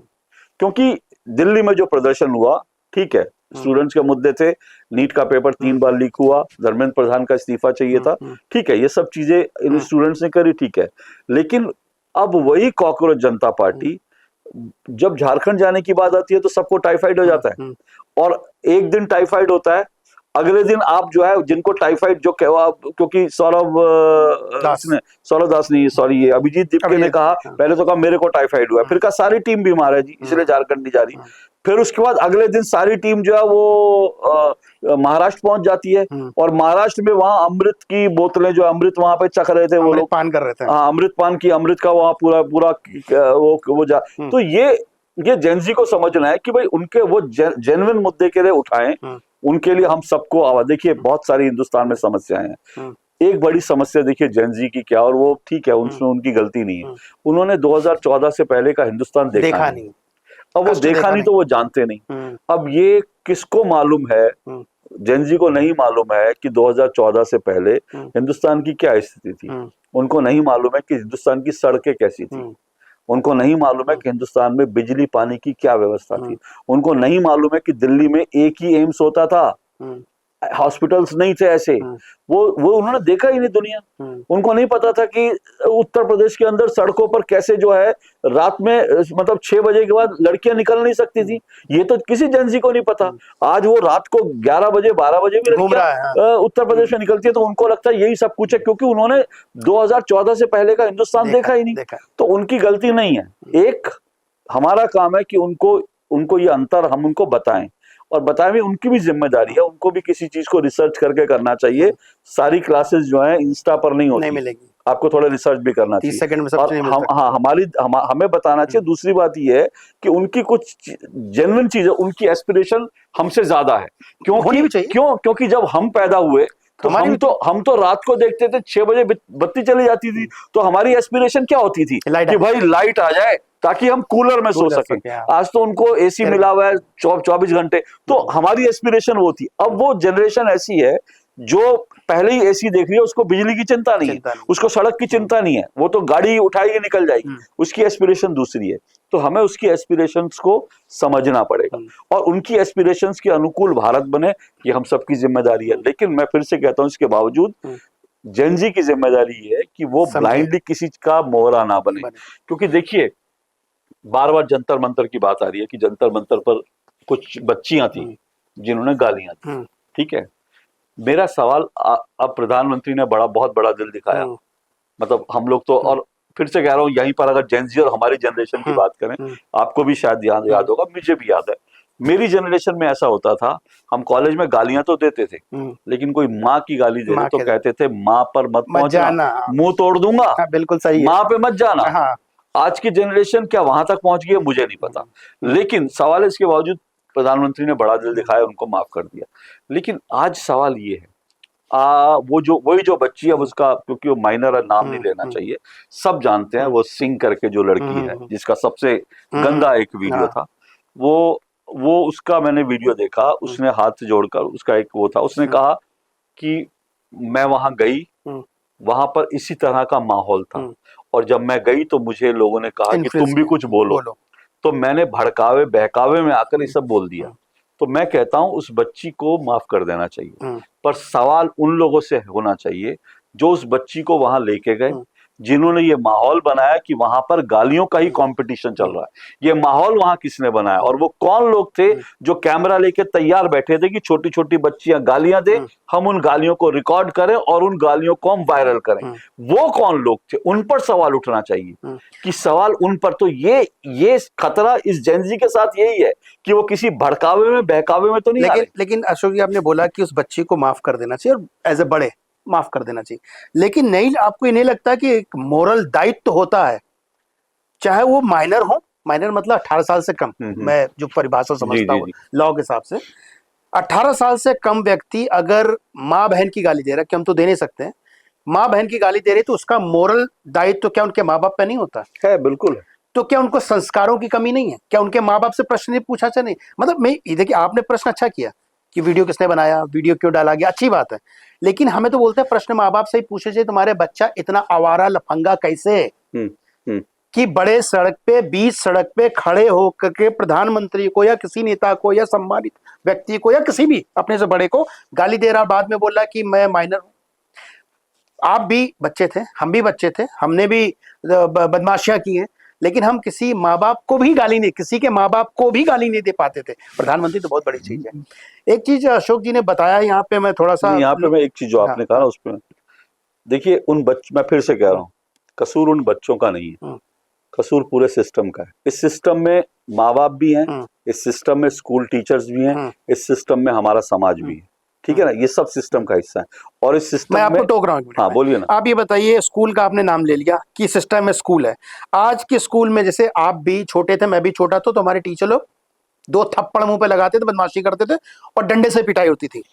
D: क्योंकि दिल्ली में जो प्रदर्शन हुआ, ठीक है, स्टूडेंट्स के मुद्दे थे, नीट का पेपर 3 बार लीक हुआ, धर्मेंद्र प्रधान का इस्तीफा चाहिए था, ठीक है, ये सब चीजें इन स्टूडेंट्स ने करी, ठीक है। लेकिन अब वही कॉकरोच जनता पार्टी जब झारखंड जाने की बात आती है तो सबको टाइफाइड हो जाता है, और एक दिन टाइफाइड होता है, अगले दिन आप जो है जिनको टाइफाइड जो क्योंकि सौरभ दास नहीं, सॉरी, ये अभिजीत दीपके ने कहा, पहले तो कहा मेरे को टाइफाइड हुआ, फिर कहा सारी टीम बीमार है जी इसलिए झारखंड नहीं जा रही। फिर उसके बाद अगले दिन सारी टीम जो है वो महाराष्ट्र पहुंच जाती है, और महाराष्ट्र में वहां अमृत की बोतलें, जो अमृत वहां पे चख रहे थे, वो लोग
A: पान कर रहे थे,
D: हाँ, अमृत पान की, अमृत का वहां पूरा वो जा। तो ये जेनजी को समझना है कि भाई उनके वो जेन्युइन मुद्दे के लिए उठाएं, उनके लिए हम सबको आवाज। देखिए, बहुत सारी हिंदुस्तान में समस्याएं हैं, एक बड़ी समस्या देखिए जेनजी की क्या, और वो ठीक है, उसमें उनकी गलती नहीं है, उन्होंने 2014 से पहले का हिंदुस्तान देखा नहीं। अब वो देखा नहीं तो वो जानते नहीं। अब ये किसको मालूम है? जेनजी को नहीं मालूम है कि 2014 से पहले हिंदुस्तान की क्या स्थिति थी, उनको नहीं मालूम है कि हिंदुस्तान की सड़कें कैसी थी, उनको नहीं मालूम है कि हिंदुस्तान में बिजली पानी की क्या व्यवस्था थी, उनको नहीं मालूम है कि दिल्ली में एक ही एम्स होता था, हॉस्पिटल्स नहीं थे ऐसे। वो उन्होंने देखा ही नहीं दुनिया। उनको नहीं पता था कि उत्तर प्रदेश के अंदर सड़कों पर कैसे जो है रात में, मतलब 6 बजे के बाद लड़कियां निकल नहीं सकती थी, ये तो किसी जेनजी को नहीं पता। आज वो रात को 11 बजे 12 बजे भी लड़कियां उत्तर प्रदेश में निकलती है, तो उनको लगता है यही सब कुछ है, क्योंकि उन्होंने 2014 से पहले का हिंदुस्तान देखा ही नहीं। तो उनकी गलती नहीं है। एक हमारा काम है कि उनको ये अंतर हम उनको बताएं, और बताएं भी, उनकी भी जिम्मेदारी है, उनको भी किसी चीज को रिसर्च करके करना चाहिए। सारी क्लासेस जो है इंस्टा पर नहीं होती, नहीं मिलेगी, आपको थोड़ा रिसर्च भी करना चाहिए।
A: 30 सेकंड में सब
D: हमें बताना चाहिए। दूसरी बात ये है कि उनकी कुछ जेन्युइन चीजें, उनकी एस्पिरेशन हमसे ज्यादा है। क्योंकि जब हम पैदा हुए तो हम तो रात को देखते थे 6 बजे बत्ती चली जाती थी, तो हमारी एस्पिरेशन क्या होती थी कि भाई लाइट आ जाए ताकि हम कूलर में सो सकें। आज तो उनको एसी मिला हुआ है 24 घंटे, तो हमारी एस्पिरेशन वो थी। अब वो जनरेशन ऐसी है जो पहले ही एसी देख रही है, उसको बिजली की चिंता नहीं है, उसको सड़क की चिंता नहीं है, वो तो गाड़ी उठाएगी निकल जाएगी, उसकी एस्पिरेशन दूसरी है। तो हमें उसकी एस्पिरेशंस को समझना पड़ेगा, और उनकी एस्पिरेशंस के अनुकूल भारत बने, ये हम सबकी जिम्मेदारी है। लेकिन मैं फिर से कहता हूं, इसके बावजूद जेनजी की जिम्मेदारी ये है कि वो
A: समझे।
D: ब्लाइंडली किसी का मोहरा ना बने, क्योंकि देखिए बार बार जंतर मंतर की बात आ रही है कि जंतर मंतर पर कुछ बच्चियां थी जिन्होंने गालियां दी, ठीक है। मेरा सवाल अब प्रधानमंत्री ने बहुत बड़ा दिल दिखाया, मतलब हम लोग तो, और फिर से कह रहा हूँ यहीं पर अगर जेनजी और हमारी जनरेशन की बात करें, आपको भी शायद याद होगा, मुझे भी याद है, मेरी जनरेशन में ऐसा होता था, हम कॉलेज में गालियां तो देते थे, लेकिन कोई माँ की गाली दे रहे तो कहते थे माँ पर मत पहुंचना, मुंह तोड़ दूंगा,
A: बिल्कुल सही है,
D: माँ पे मत जाना।
A: हाँ।
D: आज की जनरेशन क्या वहां तक पहुंच गई है मुझे नहीं पता, लेकिन सवाल इसके बावजूद प्रधानमंत्री ने बड़ा दिल दिखाया, उनको माफ कर दिया। लेकिन आज सवाल ये है, वही जो बच्ची है उसका, क्योंकि वो माइनर है, नाम नहीं लेना चाहिए, सब जानते हैं, वो सिंह करके जो लड़की है जिसका सबसे गंदा एक वीडियो था, वो उसका मैंने वीडियो देखा, उसने हाथ जोड़कर उसका एक वो था, उसने कहा कि मैं वहां गई, वहां पर इसी तरह का माहौल था, और जब मैं गई तो मुझे लोगों ने कहा कि तुम भी कुछ बोलो, तो मैंने भड़कावे बहकावे में आकर ये सब बोल दिया। तो मैं कहता हूं उस बच्ची को माफ कर देना चाहिए, पर सवाल उन लोगों से होना चाहिए जो उस बच्ची को वहां लेके गए, जिन्होंने ये माहौल बनाया कि वहां पर गालियों का ही कंपटीशन चल रहा है। ये माहौल वहां किसने बनाया, और वो कौन लोग थे जो कैमरा लेके तैयार बैठे थे कि छोटी छोटी बच्चियां गालियां दे, हम उन गालियों को रिकॉर्ड करें और उन गालियों को हम वायरल करें। वो कौन लोग थे, उन पर सवाल उठना चाहिए कि सवाल उन पर। तो ये खतरा इस जेनजी के साथ यही है कि वो किसी भड़कावे में बहकावे में तो नहीं।
A: लेकिन अशोक जी, आपने बोला कि उस बच्ची को माफ कर देना चाहिए और एज ए बड़े माफ कर देना चाहिए, लेकिन नहीं, आपको ये नहीं लगता कि एक मोरल दायित्व तो होता है, चाहे वो माइनर हो, माइनर मतलब 18 साल से कम, मैं जो परिभाषा समझता हूँ लॉ के हिसाब से, 18 साल से कम व्यक्ति अगर माँ बहन की गाली दे रहा है, कि हम तो दे नहीं सकते, माँ बहन की गाली दे रही, तो उसका मोरल दायित्व तो क्या उनके माँ बाप पे नहीं होता
D: है? बिल्कुल।
A: तो क्या उनको संस्कारों की कमी नहीं है? क्या उनके माँ बाप से प्रश्न नहीं पूछा? नहीं, मतलब मैं देखिए, आपने प्रश्न अच्छा किया कि वीडियो किसने बनाया, वीडियो क्यों डाला गया, अच्छी बात है, लेकिन हमें तो बोलते हैं प्रश्न माँ बाप से ही पूछे चाहिए, तुम्हारे बच्चा इतना आवारा लफंगा कैसे कि बड़े सड़क पे, बीच सड़क पे खड़े होकर के प्रधानमंत्री को या किसी नेता को या सम्मानित व्यक्ति को या किसी भी अपने से बड़े को गाली दे रहा, बाद में बोल रहा कि मैं माइनर हूं। आप भी बच्चे थे, हम भी बच्चे थे, हमने भी बदमाशियां की हैं, लेकिन हम किसी माँ बाप को भी गाली नहीं, किसी के माँ बाप को भी गाली नहीं दे पाते थे। प्रधानमंत्री तो बहुत बड़ी चीज है। एक चीज अशोक जी ने बताया यहाँ पे, मैं थोड़ा सा
D: यहाँ पे मैं एक चीज जो आपने कहा ना उस पर देखिए, मैं फिर से कह रहा हूँ, कसूर उन बच्चों का नहीं है, कसूर पूरे सिस्टम का है। इस सिस्टम में माँ बाप भी हैं, इस सिस्टम में स्कूल टीचर्स भी हैं, इस सिस्टम में हमारा समाज भी है, ठीक है ना, ये सब सिस्टम का हिस्सा है। और इस सिस्टम
A: मैं आपको टोक रहा हूँ,
D: हाँ बोलिए ना।
A: आप ये बताइए, स्कूल का आपने नाम ले लिया कि सिस्टम में स्कूल है, आज के स्कूल में जैसे आप भी छोटे थे, मैं भी छोटा था, तो हमारे टीचर लोग 2 थप्पड़ मुंह पे लगाते थे, बदमाशी करते थे और डंडे से पिटाई होती थी।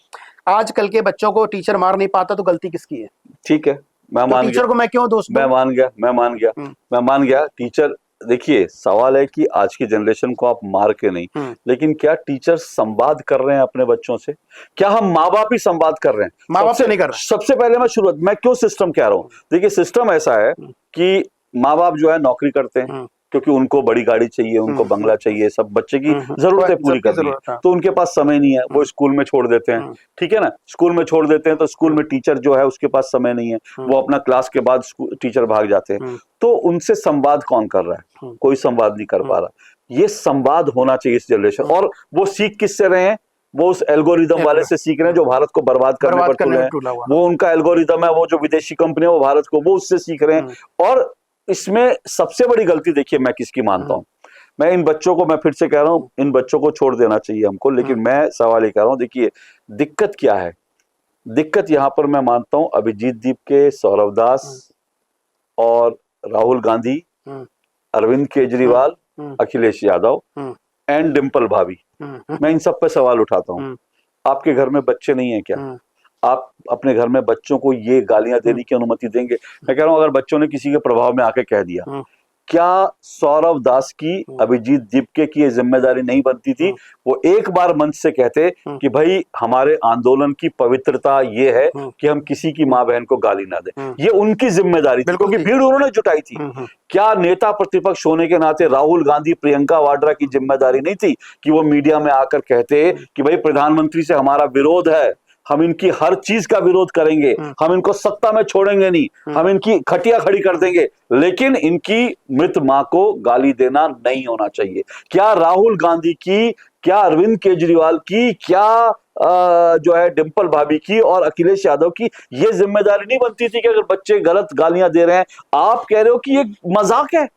A: आजकल के बच्चों को टीचर मार नहीं पाता, तो गलती किसकी है?
D: ठीक है, मैं मान गया,
A: टीचर को मैं क्यों दोष दूं?
D: मैं मान गया टीचर। देखिए सवाल है कि आज की जनरेशन को आप मार के नहीं, लेकिन क्या टीचर संवाद कर रहे हैं अपने बच्चों से? क्या हम माँ बाप ही संवाद कर रहे हैं?
A: माँ बाप से नहीं कर रहे।
D: सबसे पहले मैं क्यों सिस्टम कह रहा हूँ, देखिए सिस्टम ऐसा है कि माँ बाप जो है नौकरी करते हैं, क्योंकि उनको बड़ी गाड़ी चाहिए, उनको बंगला चाहिए, सब बच्चे की जरूरतें पूरी करनी है, तो उनके पास समय नहीं है, वो स्कूल में छोड़ देते हैं, ठीक है ना, स्कूल में छोड़ देते हैं, तो स्कूल में टीचर जो है उसके पास समय नहीं है, वो अपना क्लास के बाद टीचर भाग जाते हैं, तो उनसे संवाद कौन कर रहा है? कोई संवाद नहीं कर पा रहा। ये संवाद होना चाहिए इस जनरेशन। और वो सीख किससे रहे हैं? वो उस एल्गोरिदम वाले से सीख रहे हैं जो भारत को बर्बाद करने पर तुले हैं। वो उनका एल्गोरिदम है, वो जो विदेशी कंपनी है वो भारत को, वो उससे सीख रहे हैं। और इसमें सबसे बड़ी गलती देखिए मैं किसकी मानता हूं, मैं इन बच्चों को, मैं फिर से कह रहा हूं, इन बच्चों को छोड़ देना चाहिए हमको, लेकिन मैं सवाल ये कह रहा हूं, देखिए दिक्कत क्या है? दिक्कत यहां पर मैं मानता हूं अभिजीत दीप के, सौरव दास और राहुल गांधी, अरविंद केजरीवाल, अखिलेश यादव एंड डिम्पल भाभी, मैं इन सब पे सवाल उठाता हूं। आपके घर में बच्चे नहीं है क्या? आप अपने घर में बच्चों को ये गालियां देने की अनुमति देंगे? मैं कह रहा हूं अगर बच्चों ने किसी के प्रभाव में आके कह दिया, क्या सौरव दास की, अभिजीत दीपके की ये जिम्मेदारी नहीं बनती थी वो एक बार मंच से कहते कि भाई हमारे आंदोलन की पवित्रता ये है कि हम किसी की माँ बहन को गाली ना दें? ये उनकी जिम्मेदारी थी, क्योंकि भीड़ उन्होंने जुटाई थी। क्या नेता प्रतिपक्ष होने के नाते राहुल गांधी, प्रियंका वाड्रा की जिम्मेदारी नहीं थी कि वो मीडिया में आकर कहते कि भाई प्रधानमंत्री से हमारा विरोध है, हम इनकी हर चीज का विरोध करेंगे, हम इनको सत्ता में छोड़ेंगे नहीं, हम इनकी खटिया खड़ी कर देंगे, लेकिन इनकी मृत मां को गाली देना नहीं होना चाहिए। क्या राहुल गांधी की, क्या अरविंद केजरीवाल की, क्या जो है डिंपल भाभी की और अखिलेश यादव की ये जिम्मेदारी नहीं बनती थी कि अगर बच्चे गलत गालियां दे रहे हैं, आप कह रहे हो कि ये मजाक है,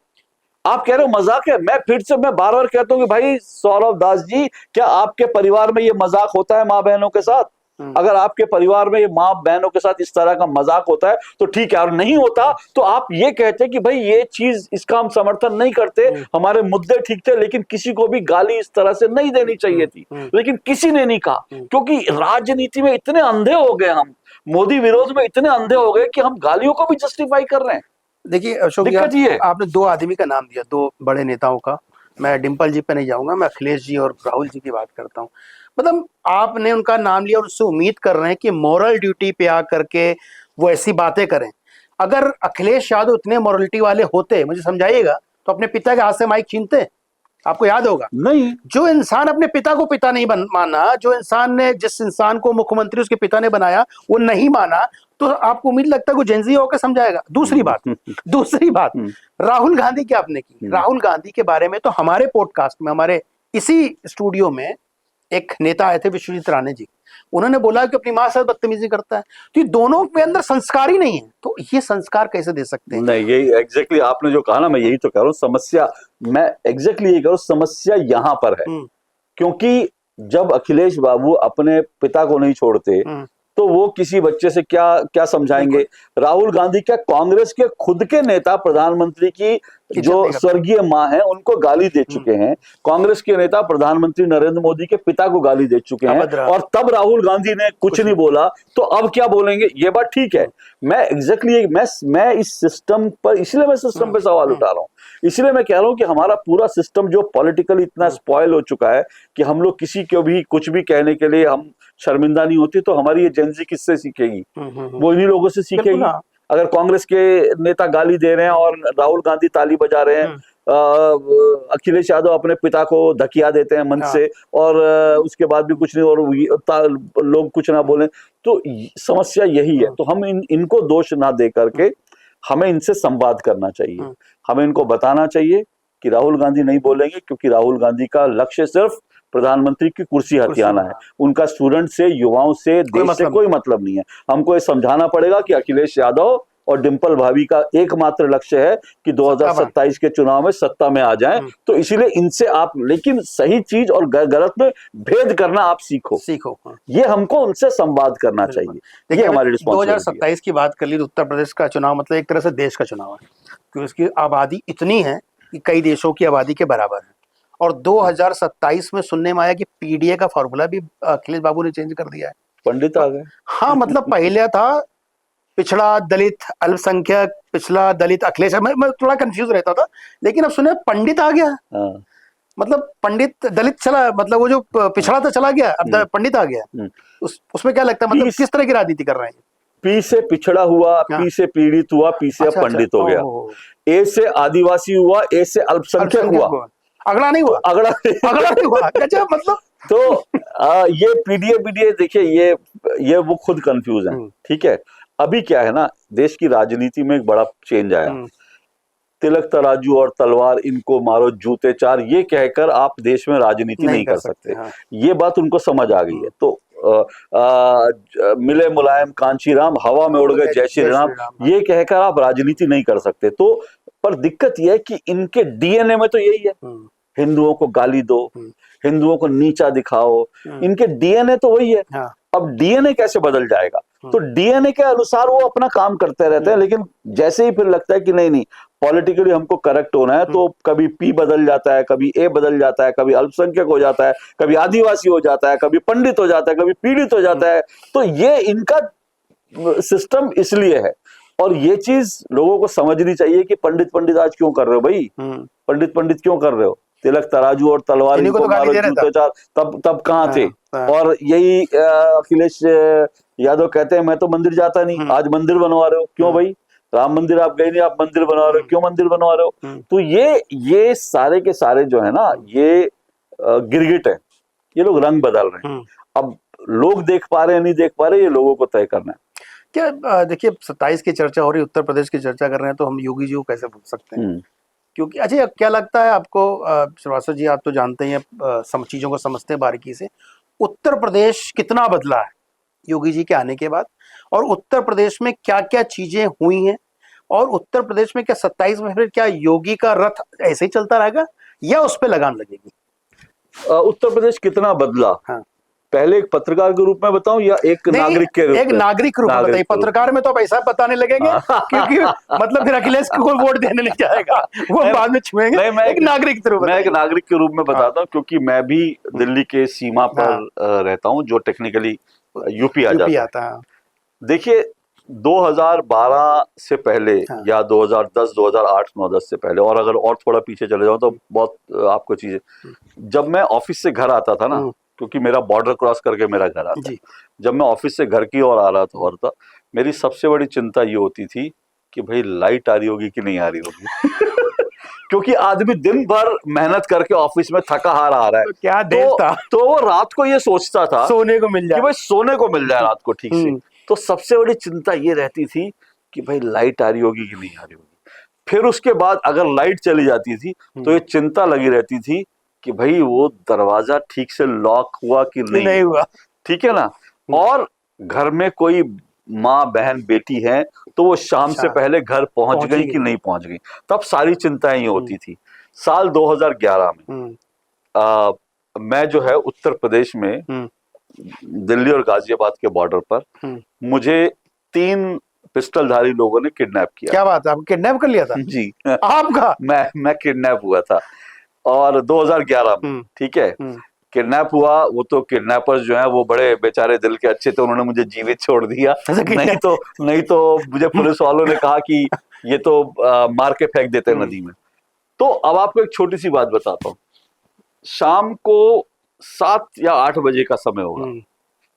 D: आप कह रहे हो मजाक है। मैं फिर से मैं बार बार कहता हूं कि भाई सौरभ दास जी, क्या आपके परिवार में ये मजाक होता है माँ बहनों के साथ? अगर आपके परिवार में ये माँ बहनों के साथ इस तरह का मजाक होता है तो ठीक है, और नहीं होता तो आप ये कहते कि भाई ये चीज, इसका हम समर्थन नहीं करते, हमारे मुद्दे ठीक थे, लेकिन किसी को भी गाली इस तरह से नहीं देनी चाहिए थी, लेकिन किसी ने नहीं कहा, क्योंकि राजनीति में इतने अंधे हो गए हम, मोदी विरोध में इतने अंधे हो गए कि हम गालियों को भी जस्टिफाई कर रहे हैं।
A: देखिए अशोक जी, आपने दो आदमी का नाम दिया, दो बड़े नेताओं का। मैं डिंपल जी पे नहीं जाऊंगा, मैं अखिलेश जी और राहुल जी की बात करता हूँ। मतलब आपने उनका नाम लिया और उससे उम्मीद कर रहे हैं कि मॉरल ड्यूटी पे आ करके वो ऐसी बातें करें। अगर अखिलेश यादव इतने मॉरलिटी वाले होते, मुझे समझाइएगा, तो अपने पिता के हाथ से माइक छीनते? आपको याद होगा
D: नहीं,
A: जो इंसान अपने पिता को पिता नहीं माना, जो इंसान ने, जिस इंसान को मुख्यमंत्री उसके पिता ने बनाया, वो नहीं माना, तो आपको उम्मीद लगता है वो जेंजी होकर समझाएगा? दूसरी बात राहुल गांधी की आपने की। राहुल गांधी के बारे में तो हमारे पॉडकास्ट में, हमारे इसी स्टूडियो में एक नेता आए थे, विश्वजीत राणे जी, उन्होंने बोला कि अपनी मां से बदतमीजी करता है। तो ये दोनों के अंदर संस्कार ही नहीं है, तो ये संस्कार कैसे दे सकते हैं?
D: नहीं, यही एग्जैक्टली आपने जो कहा ना, मैं यही तो कह रहा हूँ, समस्या, मैं एग्जैक्टली यही कह रहा हूँ, समस्या यहां पर है। क्योंकि जब अखिलेश बाबू अपने पिता को नहीं छोड़ते तो वो किसी बच्चे से क्या क्या समझाएंगे? राहुल गांधी क्या कांग्रेस के खुद के नेता प्रधानमंत्री की जो स्वर्गीय मां है उनको गाली दे चुके हैं, कांग्रेस के नेता प्रधानमंत्री नरेंद्र मोदी के पिता को गाली दे चुके हैं, और तब राहुल गांधी ने कुछ नहीं बोला, तो अब क्या बोलेंगे? ये बात ठीक है। मैं एग्जैक्टली मैं इस सिस्टम पर, इसलिए मैं सिस्टम पे सवाल उठा रहा हूँ, इसलिए मैं कह रहा हूँ कि हमारा पूरा सिस्टम जो पॉलिटिकली इतना स्पॉइल हो चुका है कि हम लोग किसी को भी कुछ भी कहने के लिए हम शर्मिंदा नहीं होती। तो हमारी ये जेनजी किससे सीखेगी? वो इन्हीं लोगों से सीखेगी। अगर कांग्रेस के नेता गाली दे रहे हैं और राहुल गांधी ताली बजा रहे हैं, अखिलेश यादव अपने पिता को धकिया देते हैं मंच से, और उसके बाद भी कुछ नहीं, और लोग कुछ ना बोले, तो समस्या यही है। तो हम इनको दोष ना दे करके हमें इनसे संवाद करना चाहिए, हमें इनको बताना चाहिए कि राहुल गांधी नहीं बोलेंगे, क्योंकि राहुल गांधी का लक्ष्य सिर्फ प्रधानमंत्री की कुर्सी हथियाना है, उनका स्टूडेंट से, युवाओं से, देश से कोई मतलब नहीं है। हमको ये समझाना पड़ेगा कि अखिलेश यादव और डिंपल भाभी का एकमात्र लक्ष्य है कि 2027 के चुनाव में सत्ता में आ जाएं। तो इसीलिए इनसे आप, लेकिन सही चीज और गलत में भेद करना आप सीखो। ये हमको उनसे संवाद करना चाहिए। देखिए हमारी रिस्पॉन्सिबिलिटी।
A: 2027 की बात कर ली तो उत्तर प्रदेश का चुनाव मतलब एक तरह से देश का चुनाव है, क्योंकि उसकी आबादी इतनी है कि कई देशों की आबादी के बराबर है। और 2027 में सुनने में आया कि पीडीए का फॉर्मूला भी अखिलेश बाबू ने चेंज कर दिया है।
D: पंडित आ गए।
A: हाँ, मतलब पहले था पिछड़ा दलित अल्पसंख्यक, पिछड़ा दलित अखिलेश, मैं थोड़ा कंफ्यूज रहता था, लेकिन अब सुने पंडित आ गया। मतलब पंडित दलित चला, मतलब वो जो पिछड़ा था चला गया, अब पंडित आ गया। उसमें क्या लगता है, मतलब किस तरह की राजनीति कर रहे हैं?
D: पी से पिछड़ा हुआ, पी से पीड़ित हुआ, पी से अब पंडित हो गया, ए से आदिवासी हुआ, ए से अल्पसंख्यक हुआ,
A: अगड़ा नहीं हुआ, अगड़ा नहीं हुआ। गजब, मतलब
D: तो ये पीडीए देखिए, ये वो खुद कंफ्यूज है। ठीक है, अभी क्या है ना, देश की राजनीति में एक बड़ा चेंज आया। तिलक तराजू और तलवार, इनको मारो जूते चार, ये कहकर आप देश में राजनीति नहीं कर सकते। ये बात उनको समझ आ गई है। तो मिले मुलायम कांचीराम, हवा में उड़ गए जय श्री राम, ये कहकर आप राजनीति नहीं कर सकते। तो पर दिक्कत यह है कि इनके डीएनए में तो यही है, हिंदुओं को गाली दो, हिंदुओं को नीचा दिखाओ, इनके डीएनए तो वही है। अब डीएनए कैसे बदल जाएगा? तो डीएनए के अनुसार वो अपना काम करते रहते हैं, लेकिन जैसे ही फिर लगता है कि नहीं पॉलिटिकली हमको करेक्ट होना है, तो कभी पी बदल जाता है, कभी ए बदल जाता है, कभी अल्पसंख्यक हो जाता है, कभी आदिवासी हो जाता है, कभी पंडित हो जाता है, कभी पीड़ित हो जाता है। तो ये इनका सिस्टम इसलिए है, और ये चीज लोगों को समझनी चाहिए कि पंडित आज क्यों कर रहे हो भाई? पंडित क्यों कर रहे हो? तिलक तराजू और तलवार, इनको मारो जूते चार, तब कहाँ थे? और यही अखिलेश यादव कहते हैं मैं तो मंदिर जाता नहीं, आज मंदिर बनवा रहे हो, क्यों भाई? राम मंदिर आप गए नहीं, आप मंदिर बनवा रहे हो, क्यों मंदिर बनवा रहे हो? तो ये सारे के सारे जो है ना, ये गिरगिट है, ये लोग रंग बदल रहे हैं। अब लोग देख पा रहे हैं नहीं देख पा रहे, ये लोगों को तय करना है।
A: क्या देखिए 27 की चर्चा हो रही है, उत्तर प्रदेश की चर्चा कर रहे हैं, तो हम योगी जी को कैसे भूल सकते हैं? क्योंकि अच्छा क्या लगता है आपको, श्रीवास्तव जी आप तो जानते ही हैं, सब चीज़ों को समझते हैं बारीकी से, उत्तर प्रदेश कितना बदला है योगी जी के आने के बाद, और उत्तर प्रदेश में क्या क्या चीजें हुई हैं, और उत्तर प्रदेश में क्या 27 में फिर क्या योगी का रथ ऐसे ही चलता रहेगा या उस पर लगाम लगेगी?
D: उत्तर प्रदेश कितना बदला,
A: हाँ।
D: पहले एक पत्रकार के रूप में बताऊं या एक नागरिक के रूप में?
A: एक नागरिक के रूप में बताइए, पत्रकार में तो अब ऐसा बताने लगेंगे क्योंकि मतलब फिर अखिलेश को कोई वोट देने नहीं जाएगा, वो बाद में छुएंगे।
D: नहीं, मैं
A: एक नागरिक के रूप में,
D: मैं एक नागरिक के रूप में बताता हूँ, क्योंकि मैं भी दिल्ली के सीमा पर रहता हूँ, जो टेक्निकली यूपी आता है। देखिए 2012 से पहले या 2010, 2008, 9, 10 से पहले, और अगर और थोड़ा पीछे चले जाओ तो बहुत आपको चीजें, जब मैं ऑफिस से घर आता था ना, क्योंकि मेरा बॉर्डर क्रॉस करके मेरा घर आता, जब मैं ऑफिस से घर की ओर आ रहा था, मेरी सबसे बड़ी चिंता ये होती थी कि भाई लाइट आ रही होगी कि नहीं आ रही होगी क्योंकि आदमी दिन भर मेहनत करके ऑफिस में थका हार आ रहा है,
A: तो क्या देश था,
D: तो वो रात को ये सोचता था
A: सोने को मिल जाए,
D: कि भाई सोने को मिल जाए रात को ठीक से। तो सबसे बड़ी चिंता ये रहती थी कि भाई लाइट आ रही होगी कि नहीं आ रही होगी। फिर उसके बाद अगर लाइट चली जाती थी तो ये चिंता लगी रहती थी कि भाई वो दरवाजा ठीक से लॉक हुआ कि नहीं
A: हुआ, ठीक
D: है ना, और घर में कोई माँ बहन बेटी है तो वो शाम से पहले घर पहुंच गई कि नहीं पहुंच गई, तब सारी चिंताएं ये होती थी। साल 2011 में मैं जो है उत्तर प्रदेश में दिल्ली और गाजियाबाद के बॉर्डर पर मुझे 3 पिस्टलधारी लोगों ने किडनैप किया।
A: क्या बात है, आपको किडनैप कर लिया था?
D: जी
A: आपका?
D: मैं किडनैप हुआ था, और 2011 में, ठीक है, किडनैप हुआ। वो तो किडनैपर्स जो हैं वो बड़े बेचारे दिल के अच्छे थे, उन्होंने मुझे जीवित छोड़ दिया, नहीं तो मुझे पुलिस वालों ने कहा कि ये तो मार के फेंक देते नदी में। तो अब आपको एक छोटी सी बात बताता हूँ, शाम को 7 या 8 बजे का समय होगा,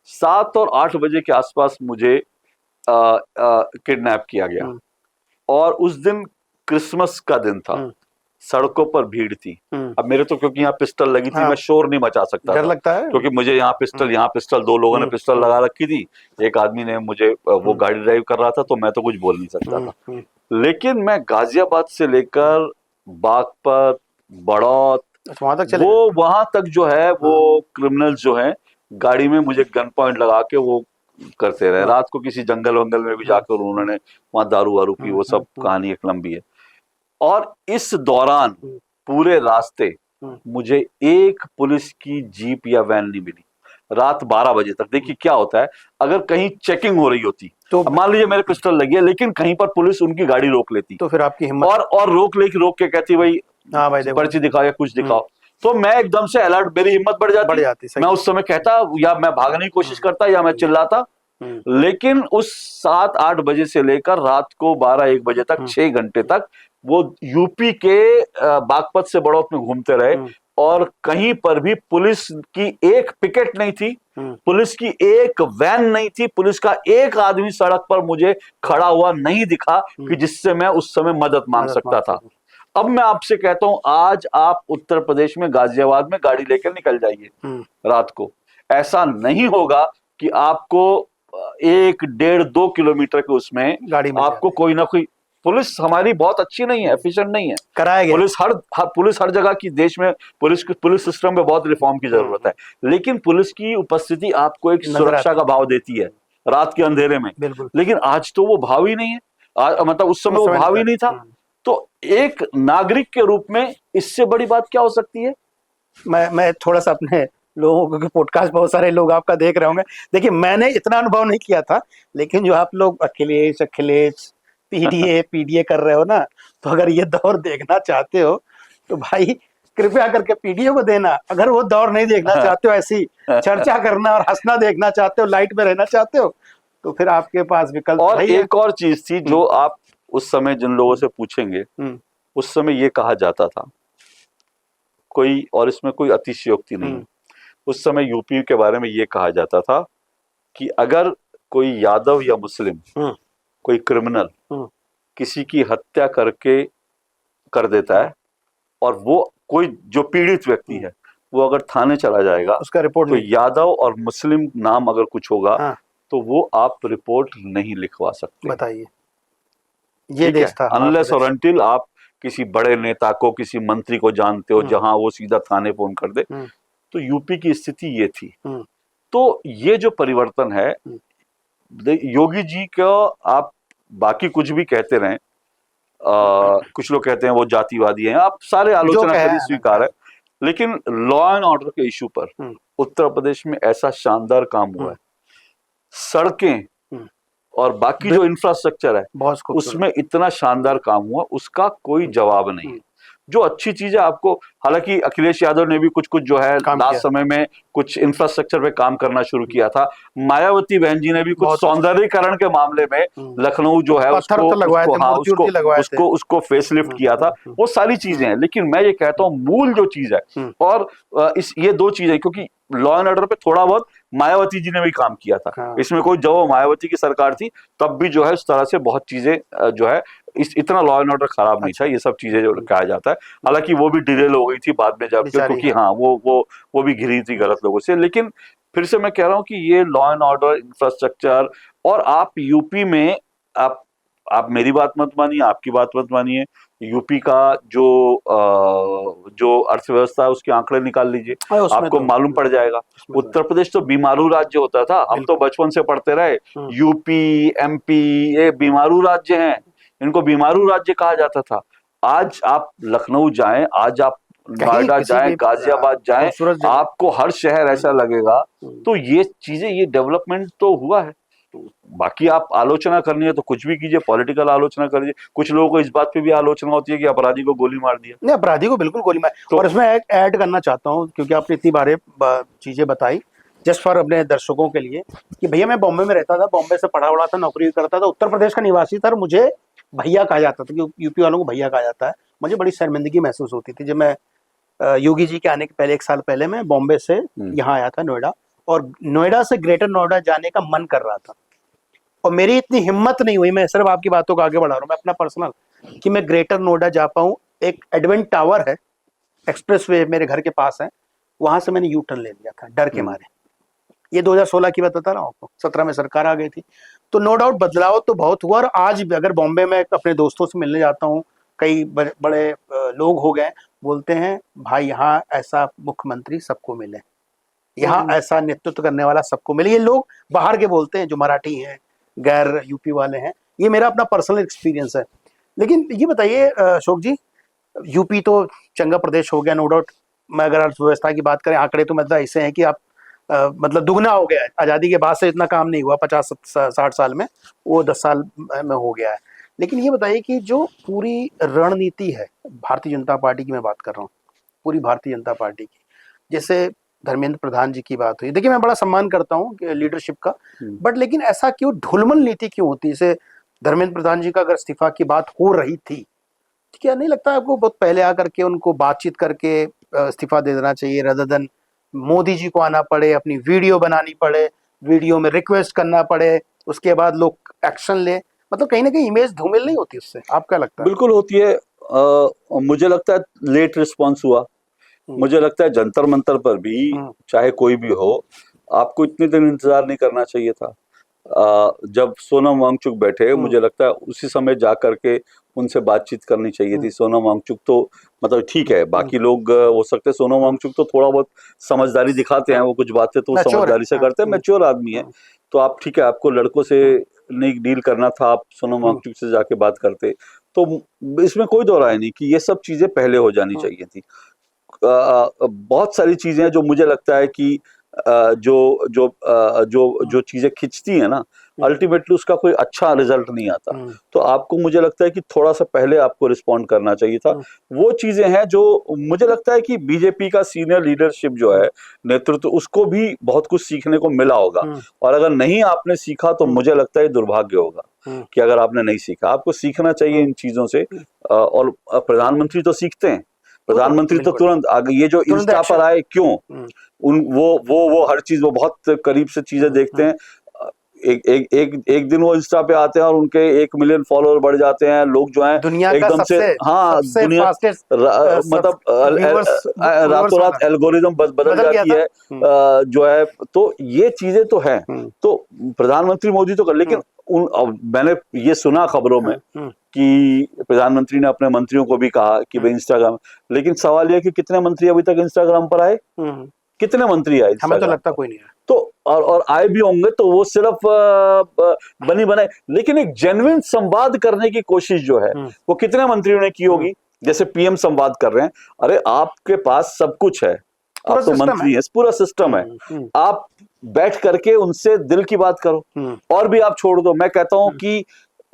D: 7 और 8 बजे के आसपास मुझे किडनैप किया गया, और उस दिन क्रिसमस का दिन था, सड़कों पर भीड़ थी। अब मेरे तो क्योंकि यहाँ पिस्टल लगी थी, मैं शोर नहीं मचा सकता,
A: डर लगता है,
D: क्योंकि मुझे यहाँ पिस्टल 2 लोगों ने पिस्टल लगा रखी थी, एक आदमी ने मुझे, वो गाड़ी ड्राइव कर रहा था, तो मैं तो कुछ बोल नहीं सकता था। लेकिन मैं गाजियाबाद से लेकर बागपत, बड़ौत, वहां तक जो है वो क्रिमिनल्स जो है गाड़ी में मुझे गन पॉइंट लगा के वो करते रहे। रात को किसी जंगल वंगल में भी जाकर उन्होंने वहां दारू वारू पी, वो सब कहानी एक लंबी है। और इस दौरान पूरे रास्ते मुझे एक पुलिस की जीप या वैन नहीं मिली, रात 12 बजे तक। देखिए क्या होता है, अगर कहीं चेकिंग हो रही होती तो मान लीजिए मेरे पिस्टल लगी है, लेकिन कहीं पर पुलिस उनकी गाड़ी रोक लेती,
A: तो फिर आपकी हिम्मत,
D: और रोक के कहती भाई
A: हाँ भाई
D: पर्ची दिखाओ या कुछ दिखाओ, तो मैं एकदम से अलर्ट, मेरी हिम्मत बढ़ जाती। मैं उस समय कहता, या मैं भागने की कोशिश करता, या मैं चिल्लाता। लेकिन उस 7-8 बजे से लेकर रात को 12-1 बजे तक, 6 घंटे तक वो यूपी के बागपत से बड़ौत में घूमते रहे, और कहीं पर भी पुलिस की एक पिकेट नहीं थी, पुलिस की एक वैन नहीं थी, पुलिस का एक आदमी सड़क पर मुझे खड़ा हुआ नहीं दिखा कि जिससे मैं उस समय मदद मांग सकता था। अब मैं आपसे कहता हूं, आज आप उत्तर प्रदेश में गाजियाबाद में गाड़ी लेकर निकल जाइए रात को, ऐसा नहीं होगा कि आपको 1-1.5-2 किलोमीटर के उसमें गाड़ी में आपको कोई ना कोई, पुलिस हमारी बहुत अच्छी नहीं है, एफिशिएंट नहीं है, कराया गया। पुलिस हर जगह की, देश में पुलिस सिस्टम में बहुत रिफॉर्म की जरूरत है, लेकिन पुलिस की उपस्थिति आपको एक सुरक्षा का भाव देती है रात के अंधेरे में, लेकिन आज तो वो भाव ही नहीं है, मतलब उस समय वो भाव ही नहीं था। तो एक नागरिक के रूप में इससे बड़ी बात क्या हो सकती है?
A: मैं थोड़ा सा अपने लोगों को, पॉडकास्ट बहुत सारे लोग आपका देख रहे होंगे, देखिए मैंने इतना अनुभव नहीं किया था, लेकिन जो आप लोग अखिलेश पीडीए कर रहे हो ना, तो अगर ये दौर देखना चाहते हो तो भाई कृपया करके पीडीए को देना। अगर वो दौर नहीं देखना चाहते हो, ऐसी चर्चा करना और हंसना देखना चाहते हो, लाइट में रहना चाहते हो, तो फिर आपके पास विकल्प।
D: और एक और चीज थी जो आप उस समय जिन लोगों से पूछेंगे, उस समय ये कहा जाता था, कोई, और इसमें कोई अतिशयोक्ति नहीं है, उस समय यूपी के बारे में ये कहा जाता था कि अगर कोई यादव या मुस्लिम, कोई क्रिमिनल किसी की हत्या कर देता है, और वो कोई जो पीड़ित व्यक्ति है वो अगर थाने चला जाएगा
A: उसका रिपोर्ट
D: तो
A: नहीं।
D: यादव और मुस्लिम नाम अगर कुछ होगा
A: हाँ।
D: तो वो आप रिपोर्ट नहीं लिखवा सकते।
A: बताइए, ये देश था हमारा
D: अनलेस और
A: प्रदेश।
D: अनटिल आप किसी बड़े नेता को, किसी मंत्री को जानते हो जहां वो सीधा थाने फोन कर दे। तो यूपी की स्थिति ये थी। तो ये जो परिवर्तन है, योगी जी को आप बाकी कुछ भी कहते रहें, कुछ लोग कहते हैं वो जातिवादी हैं, आप सारे आलोचना करिए, स्वीकार है, लेकिन लॉ एंड ऑर्डर के इशू पर उत्तर प्रदेश में ऐसा शानदार काम हुआ है। सड़कें और बाकी जो इंफ्रास्ट्रक्चर है उसमें इतना शानदार काम हुआ, उसका कोई जवाब नहीं है। जो अच्छी चीजें आपको, हालांकि अखिलेश यादव ने भी कुछ कुछ जो है लास्ट समय में कुछ इंफ्रास्ट्रक्चर पे काम करना शुरू किया था। मायावती बहन जी ने भी कुछ सौंदर्यीकरण के मामले में लखनऊ जो है उसको फेसलिफ्ट किया था। वो सारी चीजें हैं, लेकिन मैं ये कहता हूँ मूल जो चीज है, और ये दो चीजें, क्योंकि लॉ एंड ऑर्डर पे थोड़ा बहुत मायावती जी ने भी काम किया था। इसमें कोई, जब मायावती की सरकार थी तब भी जो है इस तरह से बहुत चीजें जो है इतना लॉ एंड ऑर्डर खराब नहीं था, ये सब चीजें जो कहा जाता है। हालांकि वो भी डिटेल हो गई थी बाद में जब, क्योंकि हाँ वो भी घिरी थी गलत लोगों से। लेकिन फिर से मैं कह रहा हूँ कि ये लॉ एंड ऑर्डर, इंफ्रास्ट्रक्चर, और आप यूपी में आप मेरी बात मत मानिए, आपकी बात मत मानिए, यूपी का जो अर्थव्यवस्था है उसके आंकड़े निकाल लीजिए, आपको मालूम पड़ जाएगा। उत्तर प्रदेश तो बीमारू राज्य होता था, हम तो बचपन से पढ़ते रहे, यूपी, एमपी ये बीमारू राज्य हैं, इनको बीमारू राज्य कहा जाता था। आज आप लखनऊ जाएं, आज आप नोएडा जाएं, गाजियाबाद जाएं, आपको हर शहर ऐसा लगेगा। तो ये चीजें, ये डेवलपमेंट तो हुआ है। बाकी आप आलोचना करनी है तो कुछ भी कीजिए, पॉलिटिकल आलोचना करिए। कुछ लोगों को इस बात पे भी आलोचना होती है कि अपराधी को गोली मार दिया।
A: नहीं, अपराधी को बिल्कुल गोली मार। तो और इसमें ऐड करना चाहता हूँ, क्योंकि आपने इतनी बारे चीजें बताई, जस्ट फॉर अपने दर्शकों के लिए, कि भैया मैं बॉम्बे में रहता था, बॉम्बे से पढ़ा उड़ा था, नौकरी करता था, उत्तर प्रदेश का निवासी था, मुझे भैया कहा जाता था, कि यूपी वालों को भैया कहा जाता है। मुझे बड़ी शर्मिंदगी महसूस होती थी जब मैं योगी जी के आने के पहले 1 साल पहले मैं बॉम्बे से यहाँ आया था नोएडा, और नोएडा से ग्रेटर नोएडा जाने का मन कर रहा था, और मेरी इतनी हिम्मत नहीं हुई, मैं सिर्फ आपकी बातों को आगे बढ़ा रहा हूँ, मैं अपना पर्सनल, कि मैं ग्रेटर नोएडा जा पाऊँ। एक एडवेंट टावर है, एक्सप्रेसवे मेरे घर के पास है, वहां से मैंने यू टर्न ले लिया था डर के मारे। ये 2016 की बात बता रहा हूँ आपको, 17 में सरकार आ गई थी। तो नो डाउट बदलाव तो बहुत हुआ, और आज भी अगर बॉम्बे में अपने दोस्तों से मिलने जाता हूँ, कई बड़े लोग हो गए, बोलते हैं भाई यहाँ ऐसा मुख्यमंत्री सबको मिले, यहाँ ऐसा नेतृत्व करने वाला सबको मिले। ये लोग बाहर के बोलते हैं जो मराठी हैं, गैर यूपी वाले हैं। ये मेरा अपना पर्सनल एक्सपीरियंस है। लेकिन ये बताइए अशोक जी, यूपी तो चंगा प्रदेश हो गया, नो डाउट। मैं अगर अर्थव्यवस्था की बात करें, आंकड़े तो मतलब ऐसे हैं कि आप मतलब दुगना हो गया है, आज़ादी के बाद से इतना काम नहीं हुआ 50-60 साल में, वो 10 साल में हो गया है। लेकिन ये बताइए कि जो पूरी रणनीति है भारतीय जनता पार्टी की, मैं बात कर रहा हूँ पूरी भारतीय जनता पार्टी की, जैसे धर्मेंद्र प्रधान जी की बात हुई, देखिए मैं बड़ा सम्मान करता हूँ लीडरशिप का, बट लेकिन ऐसा क्यों ढुलमुल नीति क्यों होती है? जैसे धर्मेंद्र प्रधान जी का अगर इस्तीफा की बात हो रही थी, क्या नहीं लगता आपको बहुत पहले आकर के उनको बातचीत करके इस्तीफा दे देना चाहिए, rather than मोदी जी को आना पड़े, अपनी वीडियो बनानी पड़े, वीडियो में रिक्वेस्ट करना पड़े, उसके बाद लोग एक्शन ले? मतलब कहीं ना कहीं इमेज धूमिल नहीं होती उससे? आप क्या लगता है?
D: बिल्कुल होती है। मुझे लगता है लेट रिस्पॉन्स हुआ। मुझे लगता है जंतर मंतर पर भी, चाहे कोई भी हो, आपको इतने दिन इंतजार नहीं करना चाहिए था। जब सोनम वांगचुक बैठे, मुझे लगता है उसी समय जा करके उनसे बातचीत करनी चाहिए थी। सोनम वांगचुक तो मतलब ठीक है, बाकी लोग हो सकते हैं, सोनम वांगचुक तो थोड़ा बहुत समझदारी दिखाते हैं, वो कुछ बातें तो समझदारी से करते हैं, मैच्योर आदमी है। तो आप ठीक है, आपको लड़कों से नहीं डील करना था, आप सोनम वांगचुक से जाके बात करते। तो इसमें कोई दो राय नहीं कि ये सब चीजें पहले हो जानी चाहिए थी। बहुत सारी चीजें जो मुझे लगता है कि जो चीजें खिंचती है ना, अल्टीमेटली उसका कोई अच्छा रिजल्ट नहीं आता। तो आपको, मुझे लगता है कि थोड़ा सा पहले आपको रिस्पॉन्ड करना चाहिए था। वो चीजें हैं जो मुझे लगता है कि बीजेपी का सीनियर लीडरशिप जो है, नेतृत्व, उसको भी बहुत कुछ सीखने को मिला होगा। और अगर नहीं आपने सीखा तो मुझे लगता है दुर्भाग्य होगा कि अगर आपने नहीं सीखा। आपको सीखना चाहिए इन चीजों से। और प्रधानमंत्री तो सीखते हैं, प्रधानमंत्री तो तुरंत आगे, ये जो इंस्टा पर आए क्यों, वो हर चीज, वो बहुत करीब से चीजें देखते हैं। एक दिन वो इंस्टा पे आते हैं और उनके 1 मिलियन फॉलोअर बढ़ जाते हैं, लोग जो हैं
A: दुनिया का
D: एकदम से, हाँ
A: सबसे
D: दुनिया
A: fastest,
D: मतलब रातों रात एल्गोरिदम बदल जाती है, जो है। तो ये चीजें तो है, तो प्रधानमंत्री मोदी तो कर, लेकिन मैंने ये सुना खबरों में कि प्रधानमंत्री ने अपने मंत्रियों को भी कहा कि भाई इंस्टाग्राम, लेकिन सवाल यह कि कितने मंत्री अभी तक इंस्टाग्राम पर आए, कितने मंत्री आए?
A: हमें तो लगता कोई नहीं है।
D: तो और आए भी होंगे तो वो सिर्फ बनी बनाए, लेकिन एक जेन्युइन संवाद करने की कोशिश जो है वो कितने मंत्रियों ने की होगी? जैसे पीएम संवाद कर रहे हैं, अरे आपके पास सब कुछ है, आप तो मंत्री हैं, पूरा सिस्टम है, आप बैठ करके उनसे दिल की बात करो, और भी आप छोड़ दो। मैं कहता हूं कि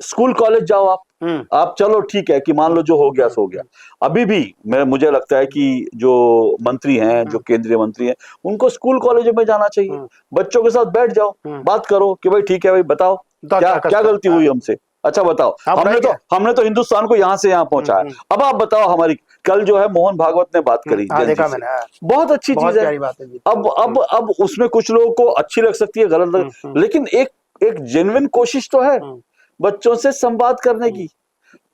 D: स्कूल कॉलेज जाओ आप चलो ठीक है कि मान लो जो हो गया सो हो गया। अभी भी मुझे लगता है कि जो मंत्री हैं, जो केंद्रीय मंत्री हैं, उनको स्कूल कॉलेजों में जाना चाहिए, बच्चों के साथ बैठ जाओ, बात करो कि भाई ठीक है भाई बताओ क्या गलती हुई हमसे, अच्छा बताओ, हमने तो हिंदुस्तान को यहाँ से यहाँ पहुंचाया, अब आप बताओ हमारी। कल जो है मोहन भागवत ने बात करी, बहुत अच्छी चीज है। अब उसमें कुछ लोगों को अच्छी लग सकती है, गलत, लेकिन एक जेन्युइन कोशिश तो है बच्चों से संवाद करने की।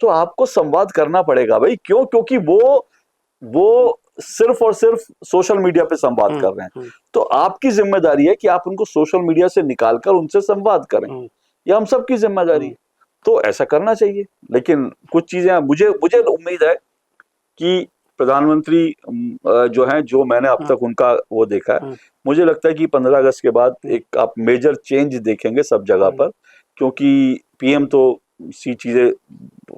D: तो आपको संवाद करना पड़ेगा भाई, क्यों? क्योंकि वो सिर्फ और सिर्फ सोशल मीडिया पे संवाद कर रहे हैं, तो आपकी जिम्मेदारी है कि आप उनको सोशल मीडिया से निकालकर उनसे संवाद करें, ये हम सबकी जिम्मेदारी है। तो ऐसा करना चाहिए, लेकिन कुछ चीजें मुझे उम्मीद है कि प्रधानमंत्री जो हैं, जो मैंने अब तक उनका वो देखा है, मुझे लगता है कि 15 अगस्त के बाद एक आप मेजर चेंज देखेंगे सब जगह पर, क्योंकि पीएम तो सी चीजें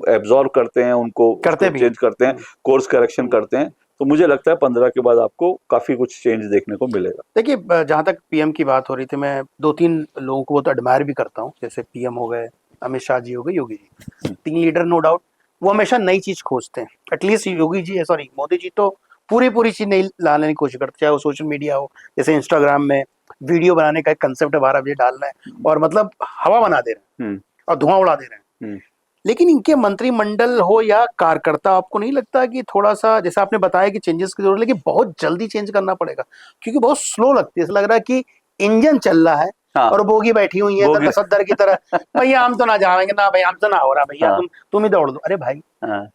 D: एब्जॉर्व करते हैं, उनको चेंज करते हैं, कोर्स करेक्शन करते हैं। तो मुझे लगता है 15 के बाद आपको काफी कुछ चेंज देखने को मिलेगा।
A: देखिए, जहां तक पीएम की बात हो रही थी, मैं 2-3 लोगों को बहुत एडमायर भी करता हूं, जैसे पीएम हो गए, अमित शाह जी हो गए, Yogi ji, 3 leader no doubt, वो हमेशा नई चीज खोजते हैं। एटलीस्ट योगी जी, सॉरी मोदी जी तो पूरी चीज नहीं लाने की कोशिश करते, चाहे वो सोशल मीडिया हो, जैसे इंस्टाग्राम में वीडियो बनाने का एक कंसेप्ट है, 12 बजे डालना है, और मतलब हवा बना दे रहे हैं और धुआं उड़ा दे रहे हैं। लेकिन इनके मंत्रिमंडल हो या कार्यकर्ता, आपको नहीं लगता कि थोड़ा सा, जैसा आपने बताया कि चेंजेस की जरूरत है, लेकिन बहुत जल्दी चेंज करना पड़ेगा, क्योंकि बहुत स्लो लगती है, ऐसा लग रहा है कि इंजन चल रहा है और बोगी बैठी हुई है सद्दर की तरह, भैया हम तो ना जाएंगे ना, भाई हम तो ना हो रहा, भैया तुम ही दौड़ दो। अरे भाई,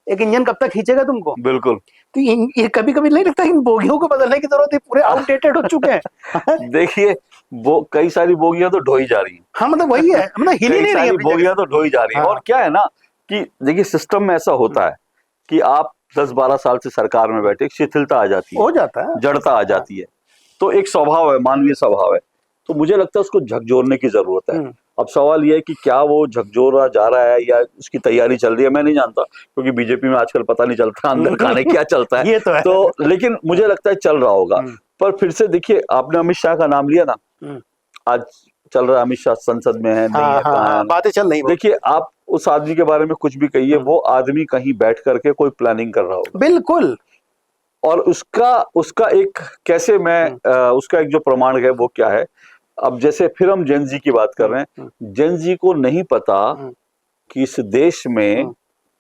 A: एक इंजन कब तक खींचेगा तुमको?
D: बिल्कुल।
A: तो ये कभी नहीं लगता इन बोगियों को बदलने की जरूरत है, पूरे आउटडेटेड हो चुके हैं।
D: देखिए, वो कई सारी बोगियां तो ढोई जा रही हैं।
A: हाँ, मतलब वही है, मतलब हिल ही नहीं रही है,
D: बोगियां तो ढोई जा रही है। और क्या है ना कि देखिए, सिस्टम में ऐसा होता है कि आप 10-12 साल से सरकार में बैठे, शिथिलता आ जाती है,
A: हो जाता है,
D: जड़ता आ जाती है, तो एक स्वभाव है, मानवीय स्वभाव है। तो मुझे लगता है उसको झकझोरने की जरूरत है। अब सवाल यह है कि क्या वो झकझोरा जा रहा है या उसकी तैयारी चल रही है, मैं नहीं जानता, क्योंकि बीजेपी में आजकल पता नहीं चलता अंदर खाने क्या चलता है।
A: ये तो है।
D: तो लेकिन मुझे लगता है चल रहा होगा। पर फिर से देखिए, आपने अमित शाह का नाम लिया ना, आज चल रहा है अमित शाह संसद में है, नहीं है, कहाँ है,
A: बातें चल रही।
D: देखिए, आप उस आदमी के बारे में कुछ भी कहिए, वो आदमी कहीं बैठ करके कोई प्लानिंग कर रहा होगा,
A: बिल्कुल।
D: और उसका एक कैसे उसका एक जो प्रमाण है वो क्या है। अब जैसे फिर हम जेन जी की बात कर रहे हैं, जेन जी को नहीं पता कि इस देश में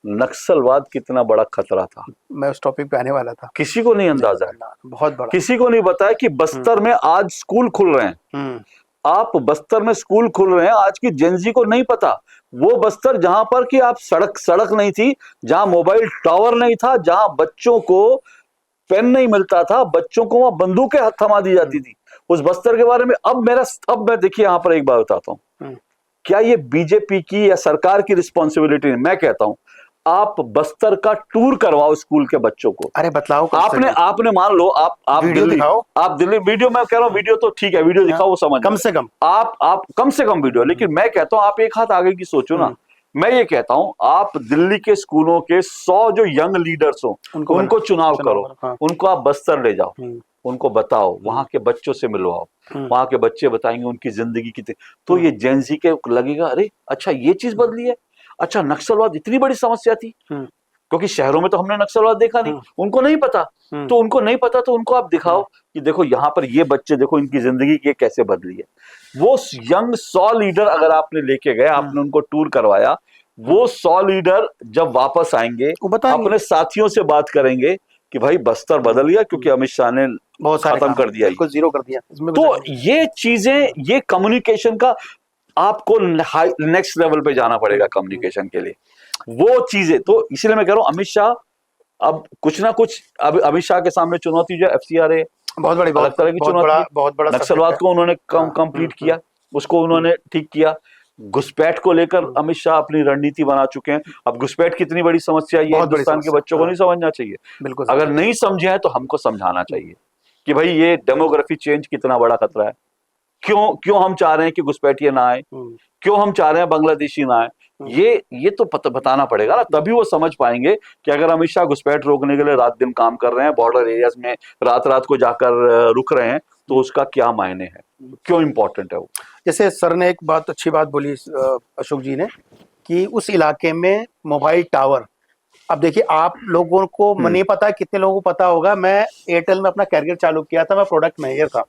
D: नक्सलवाद कितना बड़ा खतरा था।
A: मैं उस टॉपिक पे आने वाला था।
D: किसी को नहीं अंदाजा है,
A: बहुत बड़ा।
D: किसी को नहीं पता है कि बस्तर में आज स्कूल खुल रहे हैं। आप बस्तर में स्कूल खुल रहे हैं, आज की जेन जी को नहीं पता। वो बस्तर जहां पर कि आप सड़क नहीं थी, जहां मोबाइल टावर नहीं था, जहां बच्चों को पेन नहीं मिलता था, बच्चों को वहां बंदूकें थमा दी जाती थी, उस बस्तर के बारे में। अब मैं देखिए यहाँ पर एक बात बताता हूँ, क्या ये बीजेपी की या सरकार की रिस्पॉन्सिबिलिटी नहीं? मैं कहता हूँ आप बस्तर का टूर करवाओ स्कूल के बच्चों को।
A: अरे बतलाओ,
D: आपने मान लो आप दिल्ली वीडियो, मैं कह रहा हूँ वीडियो तो ठीक है, वीडियो दिखाओ, वो समझ, कम से कम आप कम से कम वीडियो। लेकिन मैं कहता हूँ आप एक हाथ आगे की सोचो ना। मैं ये कहता हूँ आप दिल्ली के स्कूलों के 100 जो यंग लीडर्स हो उनको चुनाव करो, उनको आप बस्तर ले जाओ, उनको बताओ, वहां के बच्चों से मिलवाओ, वहां के बच्चे बताएंगे उनकी जिंदगी कितनी। तो ये जेन जी के लगेगा, अरे अच्छा ये चीज बदली है, अच्छा नक्सलवाद इतनी बड़ी समस्या थी, क्योंकि शहरों में तो हमने नक्सलवाद देखा नहीं, उनको नहीं पता। तो उनको नहीं पता तो उनको आप दिखाओ कि देखो यहाँ पर ये बच्चे, देखो इनकी जिंदगी ये कैसे बदली है। वो यंग 100 लीडर अगर आपने लेके गए, आपने उनको टूर करवाया, वो 100 लीडर जब वापस आएंगे अपने साथियों से बात करेंगे कि भाई बस्तर बदल गया, क्योंकि अमित शाह ने बहुत खत्म कर दिया,
A: जीरो कर दिया।
D: तो ये चीजें, ये कम्युनिकेशन का आपको नेक्स्ट लेवल पे जाना पड़ेगा कम्युनिकेशन के लिए, वो चीजें। तो इसलिए मैं कह रहा हूँ अमित शाह अब कुछ ना कुछ, अब अमित शाह के सामने चुनौती जो FCRA
A: बहुत बड़ी,
D: अलग तरह की चुनौती,
A: बहुत बड़ा
D: नक्सलवाद को उन्होंने कंप्लीट किया, उसको उन्होंने ठीक किया। घुसपैठ को लेकर अमित शाह अपनी रणनीति बना चुके हैं। अब घुसपैठ कितनी बड़ी समस्या है, ये हिंदुस्तान के बच्चों को नहीं समझना चाहिए।
A: बिल्कुल,
D: अगर नहीं समझे हैं तो हमको समझाना चाहिए कि भाई ये डेमोग्राफी चेंज कितना बड़ा खतरा है, क्यों हम चाह रहे हैं कि घुसपैठिए ना आए, क्यों हम चाह रहे हैं बांग्लादेशी ना आए, ये तो बताना पड़ेगा ना, तभी वो समझ पाएंगे कि अगर अमित शाह घुसपैठ रोकने के लिए रात दिन काम कर रहे हैं, बॉर्डर एरियाज में रात रात को जाकर रुक रहे हैं, तो उसका क्या मायने है, क्यों इंपॉर्टेंट है वो।
A: जैसे सर ने एक बात, अच्छी बात बोली अशोक जी ने, कि उस इलाके में मोबाइल टावर, अब देखिए आप लोगों को नहीं पता, कितने लोगों को पता होगा, मैं एयरटेल में अपना कैरियर चालू किया था, मैं प्रोडक्ट मैनेजर था,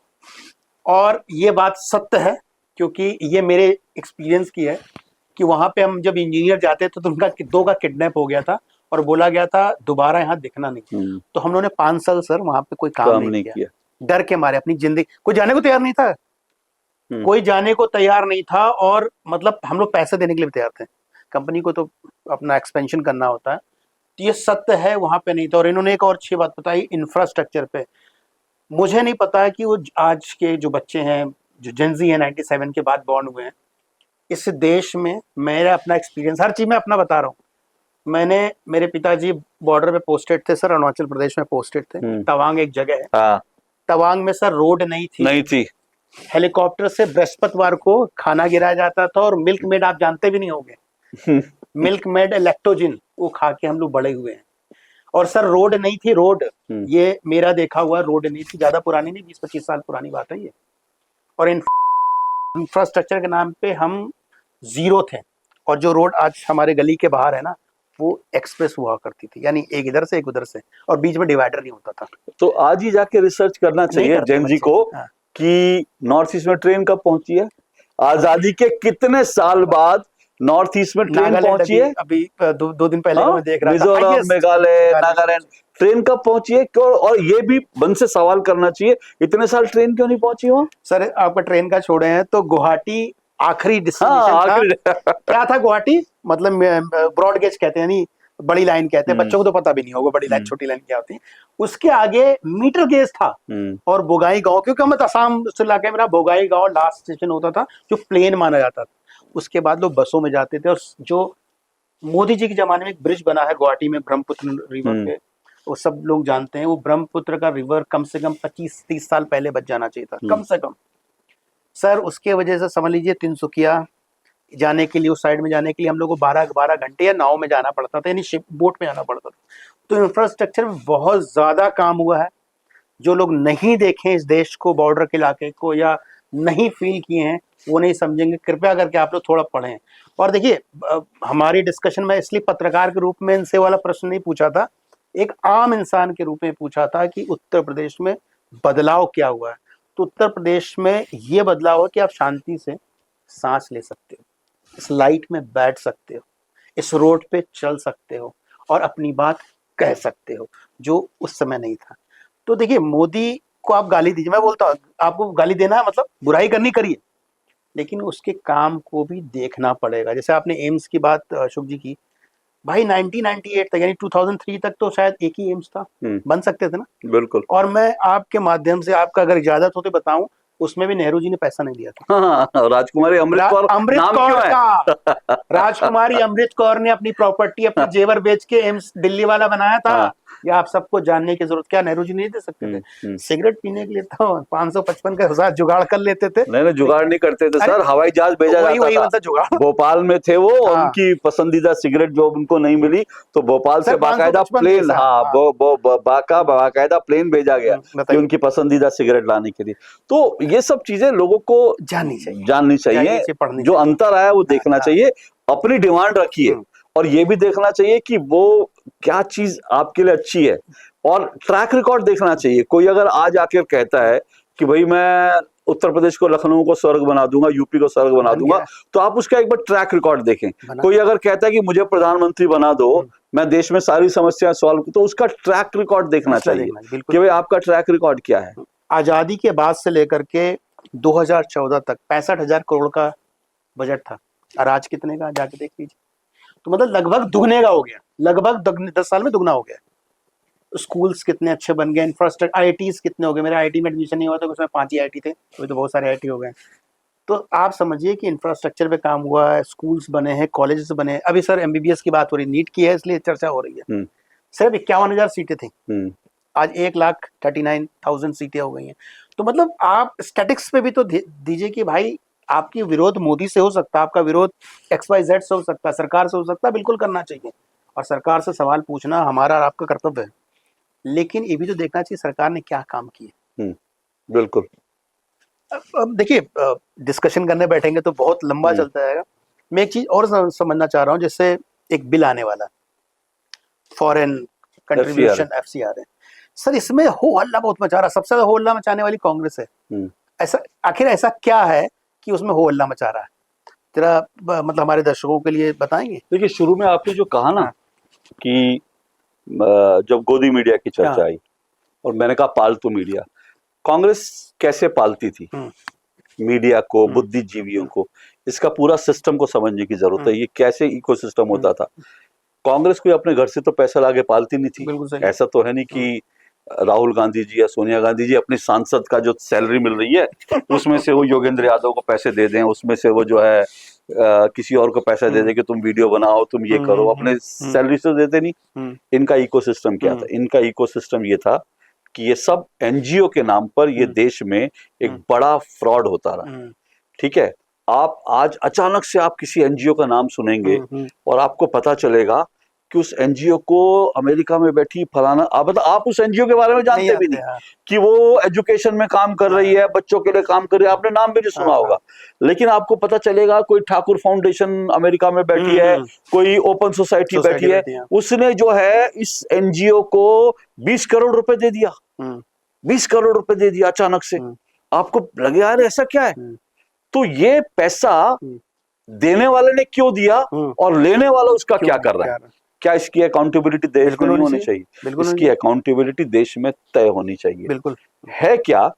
A: और ये बात सत्य है क्योंकि ये मेरे एक्सपीरियंस की है कि वहां पे हम जब इंजीनियर जाते थे तो उनका 2 का किडनैप हो गया था और बोला गया था दोबारा यहाँ दिखना नहीं। तो हम लोगों ने 5 साल सर वहां पे कोई काम नहीं किया, डर के मारे, अपनी जिंदगी, कोई जाने को तैयार नहीं था, कोई जाने को तैयार नहीं था, और मतलब हम लोग पैसे देने के लिए तैयार थे, कंपनी को तो अपना एक्सपेंशन करना होता है, तो ये सत्य है, वहां पे नहीं था। और इन्होंने एक और अच्छी बात बताई इंफ्रास्ट्रक्चर पे, मुझे नहीं पता कि वो आज के जो बच्चे हैं, जो जेनजी है 97 के बाद बॉर्न हुए हैं, इस देश में मेरा अपना एक्सपीरियंस, हर चीज में अपना बता रहा हूँ। मेरे पिताजी बॉर्डर पे पोस्टेड थे सर, अरुणाचल प्रदेश में पोस्टेड थे, तवांग एक जगह है, तवांग में सर रोड नहीं थी, हेलीकॉप्टर से बृहस्पतिवार को खाना गिराया जाता था, और मिल्क मेड आप जानते भी नहीं होंगे मिल्क मेड लैक्टोजिन, वो खा के हम लोग बड़े हुए हैं। और सर रोड नहीं थी, रोड ये मेरा देखा हुआ रोड नहीं थी, ज्यादा पुरानी नहीं, 20-25 साल पुरानी बात है ये। और इंफ्रास्ट्रक्चर के नाम पे हम जीरो थे, और जो रोड आज हमारे गली के बाहर है ना, वो एक्सप्रेस हुआ करती थी, यानी एक इधर से एक उधर से, और बीच में डिवाइडर नहीं होता था।
D: तो आज ही जाके रिसर्च करना चाहिए जेनजी को कि नॉर्थ ईस्ट में ट्रेन कब पहुंची है, आजादी के कितने साल बाद नॉर्थ ईस्ट में ट्रेन पहुंची है।
A: अभी 2 दिन पहले मैं देख रहा था,
D: मिजोरम, मेघालय, नागालैंड, ट्रेन कब पहुंची है, क्यों, और ये भी मन से सवाल करना चाहिए, इतने साल ट्रेन क्यों नहीं पहुंची हो।
A: सर आपका ट्रेन का छोड़े हैं तो गुवाहाटी आखिरी डेस्टिनेशन था। क्या था गुवाहाटी, मतलब ब्रॉड गेज कहते हैं, नहीं बड़ी लाइन कहते हैं, बच्चों को तो पता भी नहीं होगा बड़ी लाइन छोटी लाइन क्या होती है। उसके आगे मीटर गेज था, और बोगाई गांव, क्योंकि हम असम इलाके में, बोगाई गांव लास्ट स्टेशन होता था जो प्लेन माना जाता था। उसके बाद लोग बसों में जाते थे, और जो मोदी जी के जमाने में एक ब्रिज बना है गुवाहाटी में ब्रह्मपुत्र रिवर पे, वो सब लोग जानते हैं, वो ब्रह्मपुत्र का रिवर कम से कम 25-30 साल पहले बच जाना चाहिए था, कम से कम सर। उसके वजह से समझ लीजिए तिनसुकिया जाने के लिए, उस साइड में जाने के लिए हम लोग को 12 घंटे या नाव में जाना पड़ता था, यानी शिप बोट में जाना पड़ता था। तो इंफ्रास्ट्रक्चर में बहुत ज्यादा काम हुआ है। जो लोग नहीं देखें इस देश को, बॉर्डर के इलाके को, या नहीं फील किए हैं, वो नहीं समझेंगे। कृपया करके आप लोग थोड़ा पढ़ें। और देखिए हमारी डिस्कशन में इसलिए पत्रकार के रूप में इनसे वाला प्रश्न नहीं पूछा था, एक आम इंसान के रूप में पूछा था कि उत्तर प्रदेश में बदलाव क्या हुआ है। तो उत्तर प्रदेश में ये बदलाव है कि आप शांति से सांस ले सकते हो, इस लाइट में बैठ सकते हो, इस रोड पे चल सकते हो, और अपनी बात कह सकते हो, जो उस समय नहीं था। तो देखिए मोदी को आप गाली दीजिए, मैं बोलता हूँ आपको गाली देना है मतलब बुराई करनी करिए, लेकिन उसके काम को भी देखना पड़ेगा। जैसे आपने एम्स की बात अशोक जी की, भाई 1998 तक यानी 2003 तक तो शायद एक ही एम्स था, बन सकते थे ना।
D: बिल्कुल।
A: और मैं आपके माध्यम से, आपका अगर इजाजत हो तो बताऊं, उसमें भी नेहरू जी ने पैसा नहीं दिया था।
D: हाँ, राजकुमारी अमृत कौर
A: का राजकुमारी अमृत कौर ने अपनी प्रॉपर्टी, अपने जेवर बेच के एम्स दिल्ली वाला बनाया था। या आप सबको जानने की जरूरत, क्या नेहरू जी नहीं दे सकते थे? सिगरेट पीने के लिए तो 555 का हजार जुगाड़ कर लेते थे।
D: नहीं, जुगाड़ नहीं करते थे सर, हवाई जहाज भेजा जाता था।
A: जुगाड़
D: भोपाल में थे वो, उनकी पसंदीदा सिगरेट जो उनको नहीं मिली, तो भोपाल से बाकायदा प्लेन, बाकायदा प्लेन भेजा गया कि उनकी पसंदीदा सिगरेट लाने के लिए। तो ये सब चीजें लोगों को जाननी चाहिए, जो अंतर आया वो देखना चाहिए, अपनी डिमांड रखिए, और ये भी देखना चाहिए कि वो क्या चीज आपके लिए अच्छी है, और ट्रैक रिकॉर्ड देखना चाहिए। कोई अगर आज आकर कहता है कि भाई मैं उत्तर प्रदेश को, लखनऊ को स्वर्ग बना दूंगा, यूपी को स्वर्ग बना दूंगा, तो आप उसका एक बार ट्रैक रिकॉर्ड देखें। कोई अगर कहता है कि मुझे प्रधानमंत्री बना दो, मैं देश में सारी समस्याएं सॉल्व, तो उसका ट्रैक रिकॉर्ड देखना चाहिए कि भाई आपका ट्रैक रिकॉर्ड क्या है।
A: आजादी के बाद से लेकर के 2014 तक 65,000 करोड़ का बजट था, और आज कितने का जाके देख लीजिए। तो मतलब लगभग दुगने का हो गया, लगभग 10 साल में दुगना हो गया। स्कूल्स कितने अच्छे बन गए, इंफ्रास्ट्रक्चर, आईआईटीज कितने हो गए। मेरा आईआईटी में एडमिशन नहीं हुआ था, उसमें 5 ही आईआईटी थे, अभी तो बहुत सारे आईआईटी हो गए। तो आप समझिए कि इंफ्रास्ट्रक्चर पे काम हुआ है, स्कूल्स बने हैं, कॉलेजेस बने हैं। अभी सर एमबीबीएस की बात हो रही, नीट की है इसलिए चर्चा हो रही है। सिर्फ 51,000 सीटें थी, आज 1,39,000 सीटें हो गई हैं। तो मतलब आप स्टैटिक्स पे भी तो दीजिए कि भाई आपकी विरोध मोदी से हो सकता है, आपका विरोध XYZ से हो सकता है, सरकार से हो सकता है, बिल्कुल करना चाहिए, और सरकार से सवाल पूछना हमारा और आपका कर्तव्य है। लेकिन ये भी तो देखना चाहिए सरकार ने क्या काम किए।
D: बिल्कुल।
A: अब देखिए, डिस्कशन करने बैठेंगे तो बहुत लंबा चलता जाएगा। मैं एक चीज और समझना चाह रहा हूँ, जैसे एक बिल आने वाला, फॉरेन कंट्रीब्यूशन FCR है सर, इसमें हो हल्ला बहुत मचा रहा, सबसे ज्यादा हो हल्ला मचाने वाली कांग्रेस है। ऐसा आखिर ऐसा क्या है कि उसमें हो हल्ला मचा रहा है, जरा मतलब हमारे दर्शकों के लिए बताएंगे।
D: देखिए, शुरू में आपने जो कहा ना कि जब गोदी मीडिया की चर्चा आई और मैंने कहा पालतू मीडिया, कांग्रेस कैसे पालती थी मीडिया को, बुद्धिजीवियों को, इसका पूरा सिस्टम को समझने की जरूरत है। ये कैसे इकोसिस्टम होता था। कांग्रेस कोई अपने घर से तो पैसा लाके पालती नहीं थी। ऐसा तो है नहीं कि राहुल गांधी जी या सोनिया गांधी जी अपनी सांसद का जो सैलरी मिल रही है उसमें से वो योगेंद्र यादव को पैसे दे दें, उसमें से वो जो है किसी और को पैसा दे दे कि तुम वीडियो बनाओ, तुम ये करो, अपने सैलरी से देते नहीं। इनका इकोसिस्टम क्या था? इनका इकोसिस्टम ये था कि ये सब एनजीओ के नाम पर ये देश में एक बड़ा फ्रॉड होता रहा। ठीक है, आप आज अचानक से आप किसी एनजीओ का नाम सुनेंगे और आपको पता चलेगा कि उस एनजीओ को अमेरिका में बैठी फलाना, आप उस एनजीओ के बारे में जानते भी नहीं कि वो एजुकेशन में काम कर रही है, बच्चों के लिए काम कर रही है, आपने नाम भी नहीं सुना होगा। लेकिन आपको पता चलेगा कोई ठाकुर फाउंडेशन अमेरिका में बैठी है, कोई ओपन सोसाइटी बैठी है, उसने जो है इस एनजीओ को 20 करोड़ रुपए दे दिया, 20 करोड़ रुपए दे दिया अचानक से। आपको लगे यार ऐसा क्या है? तो ये पैसा देने वाले ने क्यों दिया और लेने वाला उसका क्या कर रहा है? क्या इसकी अकाउंटेबिलिटी देश में नहीं होनी चाहिए? इसकी अकाउंटेबिलिटी देश में तय होनी चाहिए।
A: बिल्कुल
D: है क्या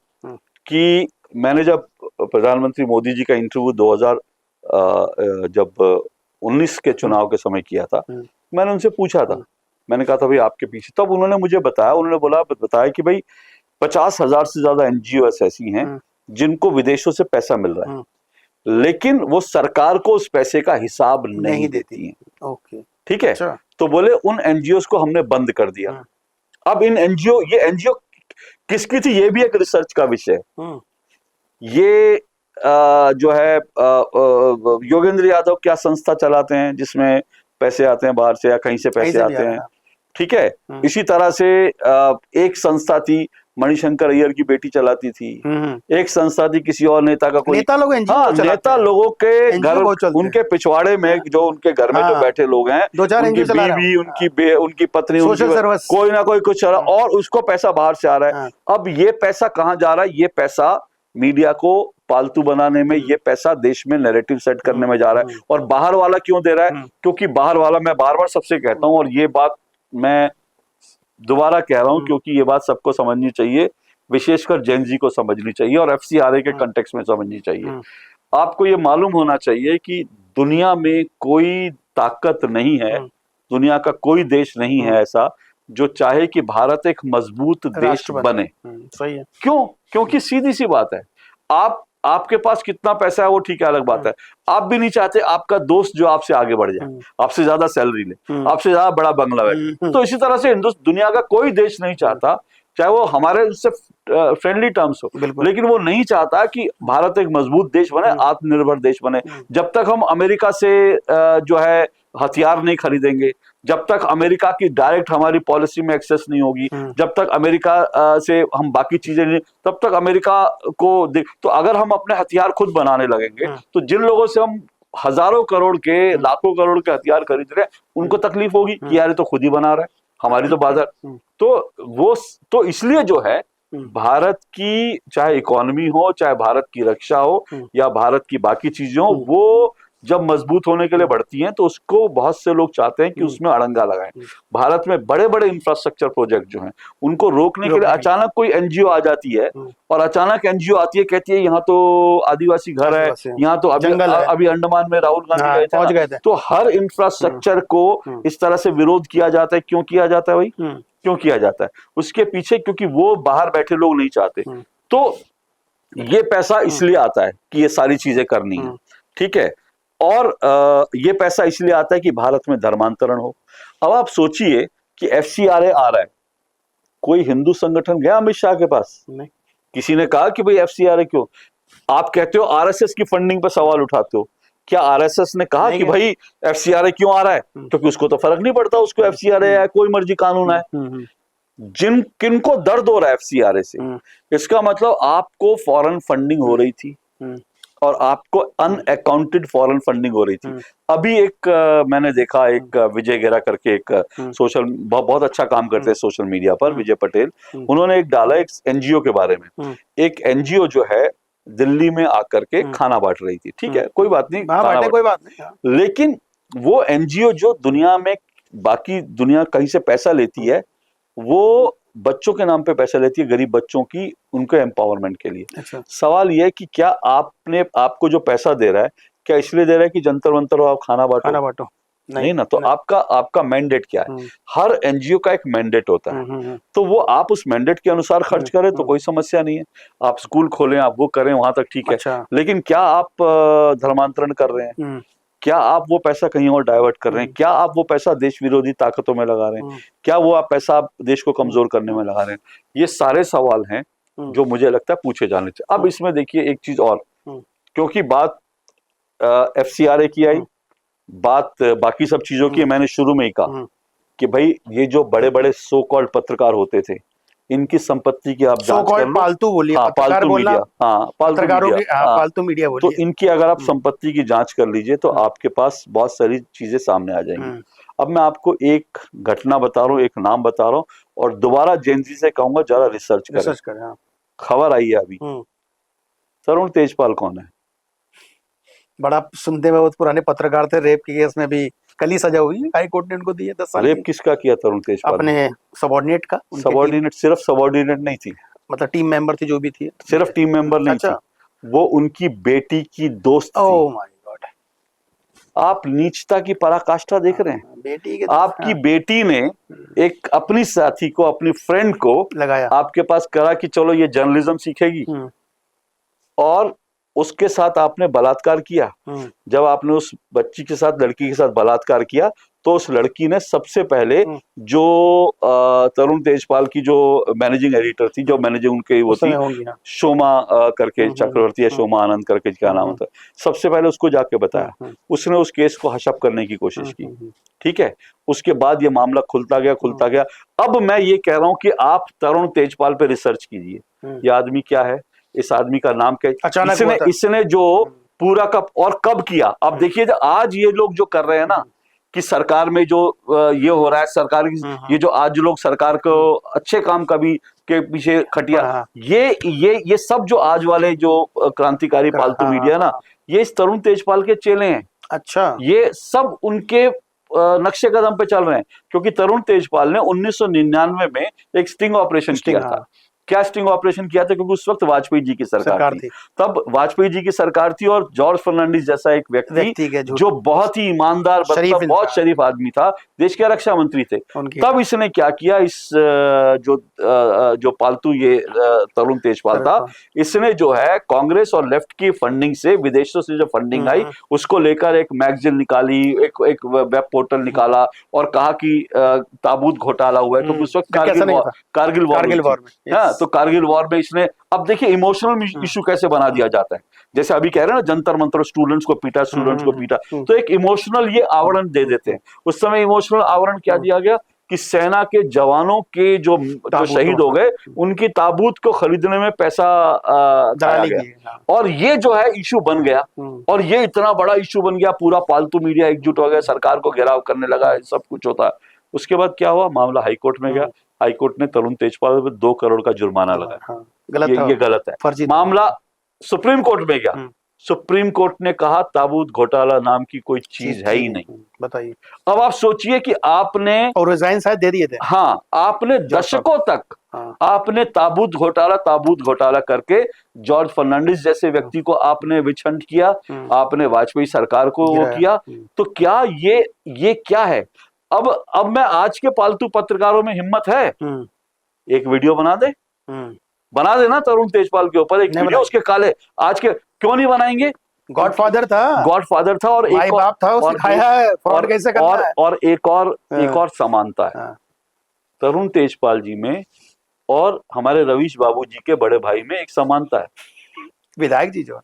D: कि मैंने जब प्रधानमंत्री मोदी जी का इंटरव्यू 2019 के चुनाव के समय किया था, मैंने उनसे पूछा था, मैंने कहा था भाई आपके पीछे, तब उन्होंने मुझे बताया, उन्होंने बताया कि भाई 50,000 से ज्यादा एनजीओ ऐसी हैं जिनको विदेशों से पैसा मिल रहा है, लेकिन वो सरकार को उस पैसे का हिसाब नहीं देती हैं।
A: ओके,
D: ठीक है। तो बोले उन एनजीओ को हमने बंद कर दिया। अब ये एनजीओ किसकी थी, ये भी एक रिसर्च का विषय है। ये जो है योगेंद्र यादव क्या संस्था चलाते हैं जिसमें पैसे आते हैं बाहर से या कहीं से पैसे आते हैं। ठीक है। इसी तरह से एक संस्था थी, मणिशंकर अय्यर की बेटी चलाती थी। एक संस्था थी किसी और नेता का, कोई नेता लोगों के घर, उनके पिछवाड़े में जो उनके घर में जो बैठे लोग हैं, उनकी बीवी, उनकी पत्नी, कोई ना कोई कुछ चला, और उसको पैसा बाहर से आ रहा है। अब ये पैसा कहाँ जा रहा है? ये पैसा मीडिया को पालतू बनाने में, ये पैसा देश में नैरेटिव सेट करने में जा रहा है। और बाहर वाला क्यों दे रहा है? क्योंकि बाहर वाला, मैं बार बार सबसे कहता हूं और ये बात मैं दोबारा कह रहा हूं क्योंकि ये बात सबको समझनी चाहिए, विशेषकर जेन जी को समझनी चाहिए और FCRA के कंटेक्स्ट में समझनी चाहिए। आपको ये मालूम होना चाहिए कि दुनिया में कोई ताकत नहीं है, दुनिया का कोई देश नहीं है ऐसा जो चाहे कि भारत एक मजबूत देश बने।
A: सही है।
D: क्यों? क्योंकि सीधी सी बात है, आपके पास कितना पैसा है वो ठीक है, अलग बात है। आप भी नहीं चाहते आपका दोस्त जो आपसे आगे बढ़ जाए, आपसे ज्यादा सैलरी ले, आपसे ज्यादा बड़ा बंगला बैठे। तो इसी तरह से दुनिया का कोई देश नहीं चाहता, चाहे वो हमारे उससे फ्रेंडली टर्म्स हो, लेकिन वो नहीं चाहता कि भारत एक मजबूत देश बने, आत्मनिर्भर देश बने। जब तक हम अमेरिका से जो है हथियार नहीं खरीदेंगे, जब तक अमेरिका की डायरेक्ट हमारी पॉलिसी में एक्सेस नहीं होगी, जब तक अमेरिका से हम बाकी चीजें नहीं, तब तक अमेरिका को तो अगर हम अपने हथियार खुद बनाने लगेंगे तो जिन लोगों से हम हजारों करोड़ के, लाखों करोड़ के हथियार खरीद रहे हैं, उनको तकलीफ होगी कि यार तो खुद ही बना रहा है, हमारी तो बाजार। तो इसलिए जो है भारत की चाहे इकोनॉमी हो, चाहे भारत की रक्षा हो या भारत की बाकी चीजें हो, वो जब मजबूत होने के लिए बढ़ती हैं तो उसको बहुत से लोग चाहते हैं कि उसमें अड़ंगा लगाएं। भारत में बड़े बड़े इंफ्रास्ट्रक्चर प्रोजेक्ट जो हैं उनको रोकने के लिए अचानक कोई एनजीओ आ जाती है और अचानक एनजीओ आती है, कहती है यहाँ तो आदिवासी घर है, यहाँ तो अभी अंडमान में राहुल गांधी
A: पहुंच गए थे।
D: तो हर इंफ्रास्ट्रक्चर को इस तरह से विरोध किया जाता है। क्यों किया जाता है भाई? क्यों किया जाता है? उसके पीछे क्योंकि वो बाहर बैठे लोग नहीं चाहते। तो ये पैसा इसलिए आता है कि ये सारी चीजें करनी है, ठीक है। और ये पैसा इसलिए आता है कि भारत में धर्मांतरण हो। अब आप सोचिए कि FCRA आ रहा है, कोई हिंदू संगठन गया अमित शाह के पास? नहीं। किसी ने कहा कि भाई FCRA क्यों? आप कहते हो RSS की फंडिंग पर सवाल उठाते हो, क्या RSS ने कहा कि भाई FCRA क्यों आ रहा है? क्योंकि उसको तो फर्क नहीं पड़ता, उसको FCRA है, कोई मर्जी कानून है। किनको दर्द हो रहा है FCRA से? इसका मतलब आपको फॉरेन फंडिंग हो रही थी और आपको अनअकाउंटेड फॉरेन फंडिंग हो रही थी। अभी एक मैंने देखा, एक विजय गेरा करके एक सोशल बहुत अच्छा काम करते हैं सोशल मीडिया पर, विजय पटेल, उन्होंने एक डाला एक एनजीओ के बारे में। एक एनजीओ जो है दिल्ली में आकर के खाना बांट रही थी, ठीक है, कोई बात नहीं,
A: कोई बात नहीं,
D: लेकिन वो एनजीओ जो दुनिया में बाकी दुनिया कहीं से पैसा लेती है, वो बच्चों के नाम पे पैसा लेती है, गरीब बच्चों की, उनके एम्पावरमेंट के लिए। अच्छा। सवाल ये है कि क्या आपको जो पैसा दे रहा है, क्या इसलिए दे रहा है कि जंतर मंतर हो, आप खाना बांटो? नहीं ना। तो आपका मैंडेट क्या है? हर एनजीओ का एक मैंडेट होता है, तो वो आप उस मैंडेट के अनुसार खर्च करें तो कोई समस्या नहीं है। आप स्कूल खोलें, आप वो करें, वहां तक ठीक है। अच्छा। लेकिन क्या आप धर्मांतरण कर रहे हैं? क्या आप वो पैसा कहीं और डाइवर्ट कर रहे हैं? क्या आप वो पैसा देश विरोधी ताकतों में लगा रहे हैं? क्या वो आप पैसा देश को कमजोर करने में लगा रहे हैं? ये सारे सवाल हैं जो मुझे लगता है पूछे जाने चाहिए। अब इसमें देखिए एक चीज और, क्योंकि बात FCRA की आई, बात बाकी सब चीजों की, मैंने शुरू में ही कहा कि भाई ये जो बड़े बड़े सो कॉल्ड पत्रकार होते थे, इनकी संपत्ति की आप जांच कर लो।
A: पालतू बोलिए,
D: पालतू मीडिया,
A: पालतू मीडिया बोलिए।
D: तो इनकी अगर आप संपत्ति की जांच कर लीजिए तो आपके पास बहुत सारी चीजें सामने आ जाएंगी। अब मैं आपको एक घटना बता रहा हूँ, एक नाम बता रहा हूँ, और दोबारा जेनजी से कहूंगा जरा रिसर्च करें। खबर आई है अभी, तरुण तेजपाल कौन है?
A: बड़ा सुनते में बहुत पुराने पत्रकार थे, रेप के केस में भी कल ही सजा हुई, हाई कोर्ट ने उनको दी है 10 साल।
D: रेप किसका किया तरुण तेजपाल?
A: अपने सबॉर्डिनेट का।
D: सबॉर्डिनेट? सिर्फ सबॉर्डिनेट नहीं थी,
A: मतलब टीम मेंबर थी, जो भी थी।
D: सिर्फ टीम मेंबर नहीं थी, वो उनकी बेटी की दोस्त थी।
A: ओह माय गॉड,
D: आप नीचता की पराकाष्ठा देख रहे हैं।
A: बेटी के
D: आपकी बेटी ने एक अपनी साथी को, अपनी फ्रेंड को
A: लगाया,
D: आपके पास करा कि चलो ये जर्नलिज्म सीखेगी, और उसके साथ आपने बलात्कार किया। जब आपने उस बच्ची के साथ, लड़की के साथ बलात्कार किया, तो उस लड़की ने सबसे पहले जो तरुण तेजपाल की जो मैनेजिंग एडिटर थी, जो मैनेजिंग उनके वो थी, शोमा करके चक्रवर्ती या शोमा आनंद करके क्या नाम होता है, सबसे पहले उसको जाके बताया। उसने उस केस को हशप करने की कोशिश की, ठीक है। उसके बाद ये मामला खुलता गया। अब मैं ये कह रहा हूं कि आप तरुण तेजपाल पे रिसर्च कीजिए, ये आदमी क्या है, इस आदमी का नाम क्या है, इसने जो पूरा कब किया। अब देखिए आज ये लोग जो कर रहे हैं ना, कि सरकार में जो ये हो रहा है, सरकार की ये जो आज लोग सरकार को अच्छे काम कभी के पीछे खटिया, ये सब जो आज वाले जो क्रांतिकारी पालतू मीडिया ना, ये इस तरुण तेजपाल के चेले हैं।
A: अच्छा,
D: ये सब उनके नक्शे कदम पे चल रहे हैं, क्योंकि तरुण तेजपाल ने 1999 में एक स्टिंग ऑपरेशन किया था। क्या स्टिंग ऑपरेशन किया था? क्योंकि उस वक्त वाजपेयी जी की सरकार थी। तब वाजपेयी जी की सरकार थी, और जॉर्ज फर्नांडिस जैसा एक व्यक्ति जो बहुत ही ईमानदार, बहुत शरीफ आदमी था, देश के रक्षा मंत्री थे। तब इसने क्या किया, इस जो पालतू ये तरुण तेजपाल था, इसने जो है कांग्रेस और लेफ्ट की फंडिंग से, विदेशों से जो फंडिंग आई, उसको लेकर एक मैगजीन निकाली, एक वेब पोर्टल निकाला, और कहा कि ताबूत घोटाला हुआ है। तो उस वक्त कारगिल वॉर में, तो कारगिल वॉर में इसने, अब देखिए इमोशनल इशू कैसे बना दिया जाता है, जैसे अभी कह रहे हैं ना, जंतर मंतर स्टूडेंट्स को पीटा, तो एक इमोशनल ये आवरण दे देते हैं। उस समय इमोशनल आवरण क्या दिया गया कि सेना के जवानों के जो शहीद हो गए, उनकी ताबूत को खरीदने में पैसा डाला गया, और ये जो है इशू बन गया, और ये इतना बड़ा इशू बन गया, पूरा पालतू मीडिया एकजुट हो गया, सरकार को घेराव करने लगा, सब कुछ होता है। उसके बाद क्या हुआ, मामला हाईकोर्ट में गया, हाईकोर्ट ने तरुण तेजपाल पर 2 करोड़ का जुर्माना लगाया। ये गलत है। मामला सुप्रीम कोर्ट में गया,
C: सुप्रीम कोर्ट ने कहा ताबूत घोटाला नाम की कोई चीज है ही नहीं।
A: बताइए।
C: अब आप सोचिए कि आपने,
A: और रिजाइन शायद दे दिए थे।
C: हाँ, आपने दशकों तक
A: हाँ।
C: आपने ताबूत घोटाला करके जॉर्ज फर्नांडिस जैसे व्यक्ति को आपने विछंड किया, आपने वाजपेयी सरकार को वो किया। तो क्या ये क्या है? अब मैं आज के पालतू पत्रकारों में हिम्मत है, एक वीडियो बना देना तरुण तेजपाल के ऊपर एक वीडियो, उसके काले आज के क्यों नहीं बनाएंगे?
A: गॉडफादर था
C: और
A: भाई बाप था, उसने खाया है, फ्रॉड कैसे करना है।
C: और एक और समानता है तरुण तेजपाल जी में और हमारे रवीश बाबू जी के बड़े भाई में एक समानता है।
A: विधायक जी जो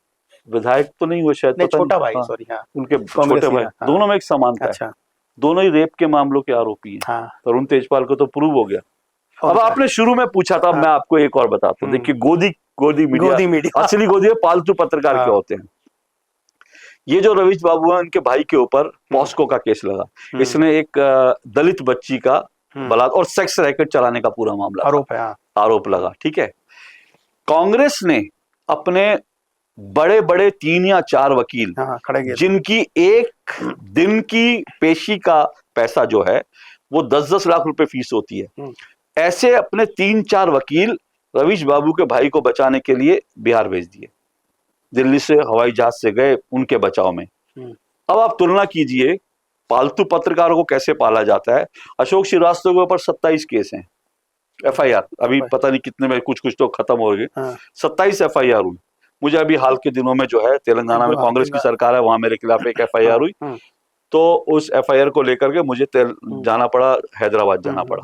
C: विधायक तो नहीं हुए शायद,
A: नहीं, छोटा भाई, सॉरी, हाँ,
C: उनके छोटे भाई, दोनों में एक समानता है।
A: अच्छा।
C: दोनों ही रेप के मामलों के आरोपी हैं।
A: हाँ।
C: तरुण तेजपाल को तो प्रूव हो गया। अब आपने शुरू में पूछा था, मैं आपको एक और बताता हूँ। देखिए, गोदी मीडिया असली गोदी है, पालतू पत्रकार क्या होते हैं। ये जो रवीश बाबू है, उनके भाई के ऊपर पॉस्को का केस लगा। इसने एक दलित बच्ची का बलात्कार और सेक्स रैकेट चलाने का पूरा मामला आरोप लगा। ठीक है, कांग्रेस ने अपने बड़े बड़े 3 या 4 वकील, जिनकी एक दिन की पेशी का पैसा जो है वो 10-10 लाख रुपए फीस होती है, ऐसे अपने 3-4 वकील रवीश बाबू के भाई को बचाने के लिए बिहार भेज दिए। दिल्ली से हवाई जहाज से गए उनके बचाव में। अब आप तुलना कीजिए पालतू पत्रकारों को कैसे पाला जाता है। अशोक श्रीवास्तव के ऊपर 27 केस हैं, FIR अभी पता नहीं कितने में, कुछ तो खत्म हो गए। 27 FIR हुई। मुझे अभी हाल के दिनों में जो है तेलंगाना में कांग्रेस की सरकार है, वहां मेरे खिलाफ एक FIR हुई, तो उस FIR को लेकर के मुझे जाना पड़ा, हैदराबाद जाना पड़ा।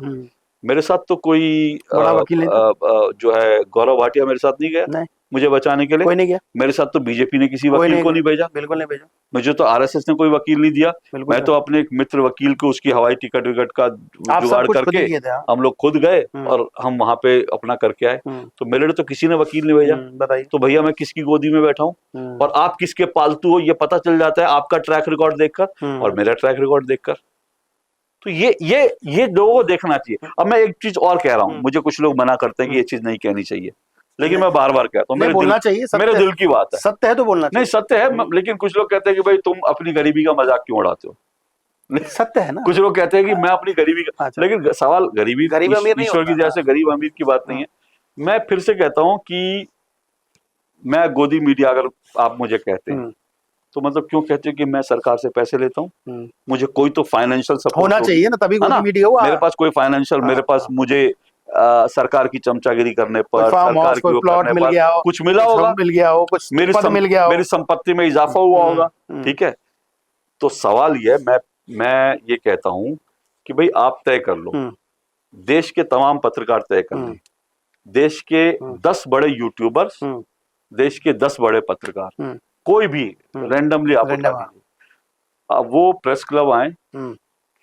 C: मेरे साथ तो कोई जो है गौरव भाटिया मेरे साथ नहीं गया मुझे बचाने के लिए, कोई नहीं गया। मेरे साथ तो बीजेपी ने किसी वकील को नहीं भेजा, बिल्कुल नहीं भेजा। मुझे तो RSS ने कोई वकील नहीं दिया। मैं तो अपने एक मित्र वकील को उसकी हवाई टिकट विकट का जुगाड़ करके हम लोग खुद गए और हम वहां पे अपना करके आए। तो मेरे लिए तो किसी ने वकील नहीं भेजा। तो भैया मैं किसकी गोदी में बैठा हूँ और आप किसके पालतू हो ये पता चल जाता है आपका ट्रैक रिकॉर्ड देखकर और मेरा ट्रैक रिकॉर्ड देखकर। तो ये लोगों को देखना चाहिए। अब मैं एक चीज और कह रहा हूँ, मुझे कुछ लोग मना करते हैं कि ये चीज नहीं कहनी चाहिए, लेकिन मैं बार बार कहता हूँ मेरे दिल की बात है। सत्य है तो बोलना चाहिए। नहीं सत्य है, लेकिन कुछ लोग कहते हैं कि भाई तुम अपनी गरीबी का मजाक क्यों उड़ाते हो। सत्य है ना, कुछ लोग कहते हैं कि मैं अपनी गरीबी का, लेकिन सवाल गरीबी ईश्वर की जैसे गरीब अमीर की बात नहीं है। मैं फिर से कहता हूँ कि मैं गोदी मीडिया अगर आप मुझे कहते हैं तो मतलब क्यों कहते हो कि मैं सरकार से पैसे लेता हूँ? मुझे कोई तो फाइनेंशियल सपोर्ट होना चाहिए ना, तभी गोदी मीडिया हुआ। मेरे पास कोई फाइनेंशियल, मेरे पास मुझे सरकार की चमचागिरी करने पर, सरकार की प्लॉट मिल गया हो, कुछ मिला होगा, मिल गया हो, कुछ मेरी संपत्ति में इजाफा हुआ होगा। ठीक है, तो सवाल ये मैं ये कहता हूं कि भाई आप तय कर लो, देश के तमाम पत्रकार तय कर लें, देश के 10 बड़े यूट्यूबर्स, देश के 10 बड़े पत्रकार, कोई भी रैंडमली आप उठा लीजिए, वो प्रेस क्लब आए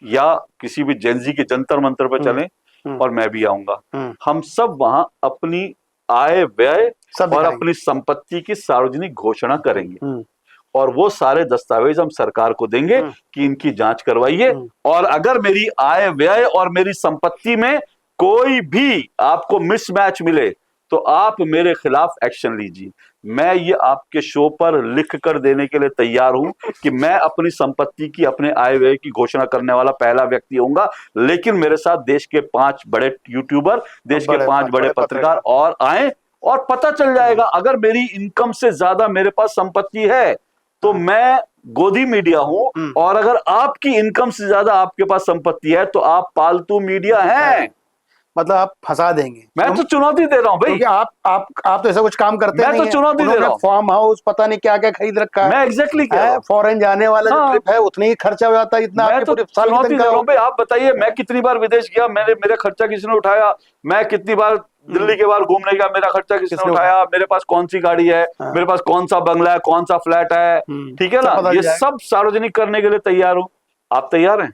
C: या किसी भी जेनजी के जंतर मंतर पर चलें और मैं भी आऊंगा। हम सब वहां अपनी आय व्यय और अपनी संपत्ति की सार्वजनिक घोषणा करेंगे और वो सारे दस्तावेज हम सरकार को देंगे कि इनकी जांच करवाइए, और अगर मेरी आय व्यय और मेरी संपत्ति में कोई भी आपको मिसमैच मिले तो आप मेरे खिलाफ एक्शन लीजिए। मैं ये आपके शो पर लिख कर देने के लिए तैयार हूं कि मैं अपनी संपत्ति की, अपने आय व्यय की घोषणा करने वाला पहला व्यक्ति होऊंगा, लेकिन मेरे साथ देश के 5 बड़े यूट्यूबर, देश के 5 बड़े पत्रकार और आए, और पता चल जाएगा अगर मेरी इनकम से ज्यादा मेरे पास संपत्ति है तो मैं गोदी मीडिया हूं, और अगर आपकी इनकम से ज्यादा आपके पास संपत्ति है तो आप पालतू मीडिया हैं। मतलब आप फंसा देंगे। मैं तो चुनौती दे रहा हूँ भाई, आप तो ऐसा कुछ काम करते हैं। मैं तो चुनौती दे रहा हूँ। फार्म हाउस पता नहीं क्या क्या खरीद रखा है। मैं एग्जैक्टली फॉरेन जाने वाला जो ट्रिप है उतनी ही खर्चा हो जाता है, इतना मैं तो चुनौती दे रहा हूँ भाई। आप बताइए मैं कितनी बार विदेश गया, मेरा खर्चा किसने उठाया, मैं कितनी बार दिल्ली के बाहर घूमने गया, मेरा खर्चा किसने उठाया, मेरे पास कौन सी गाड़ी है, मेरे पास कौन सा बंगला है, कौन सा फ्लैट है, ठीक है ना, ये सब सार्वजनिक करने के लिए तैयार हूँ। आप तैयार हैं?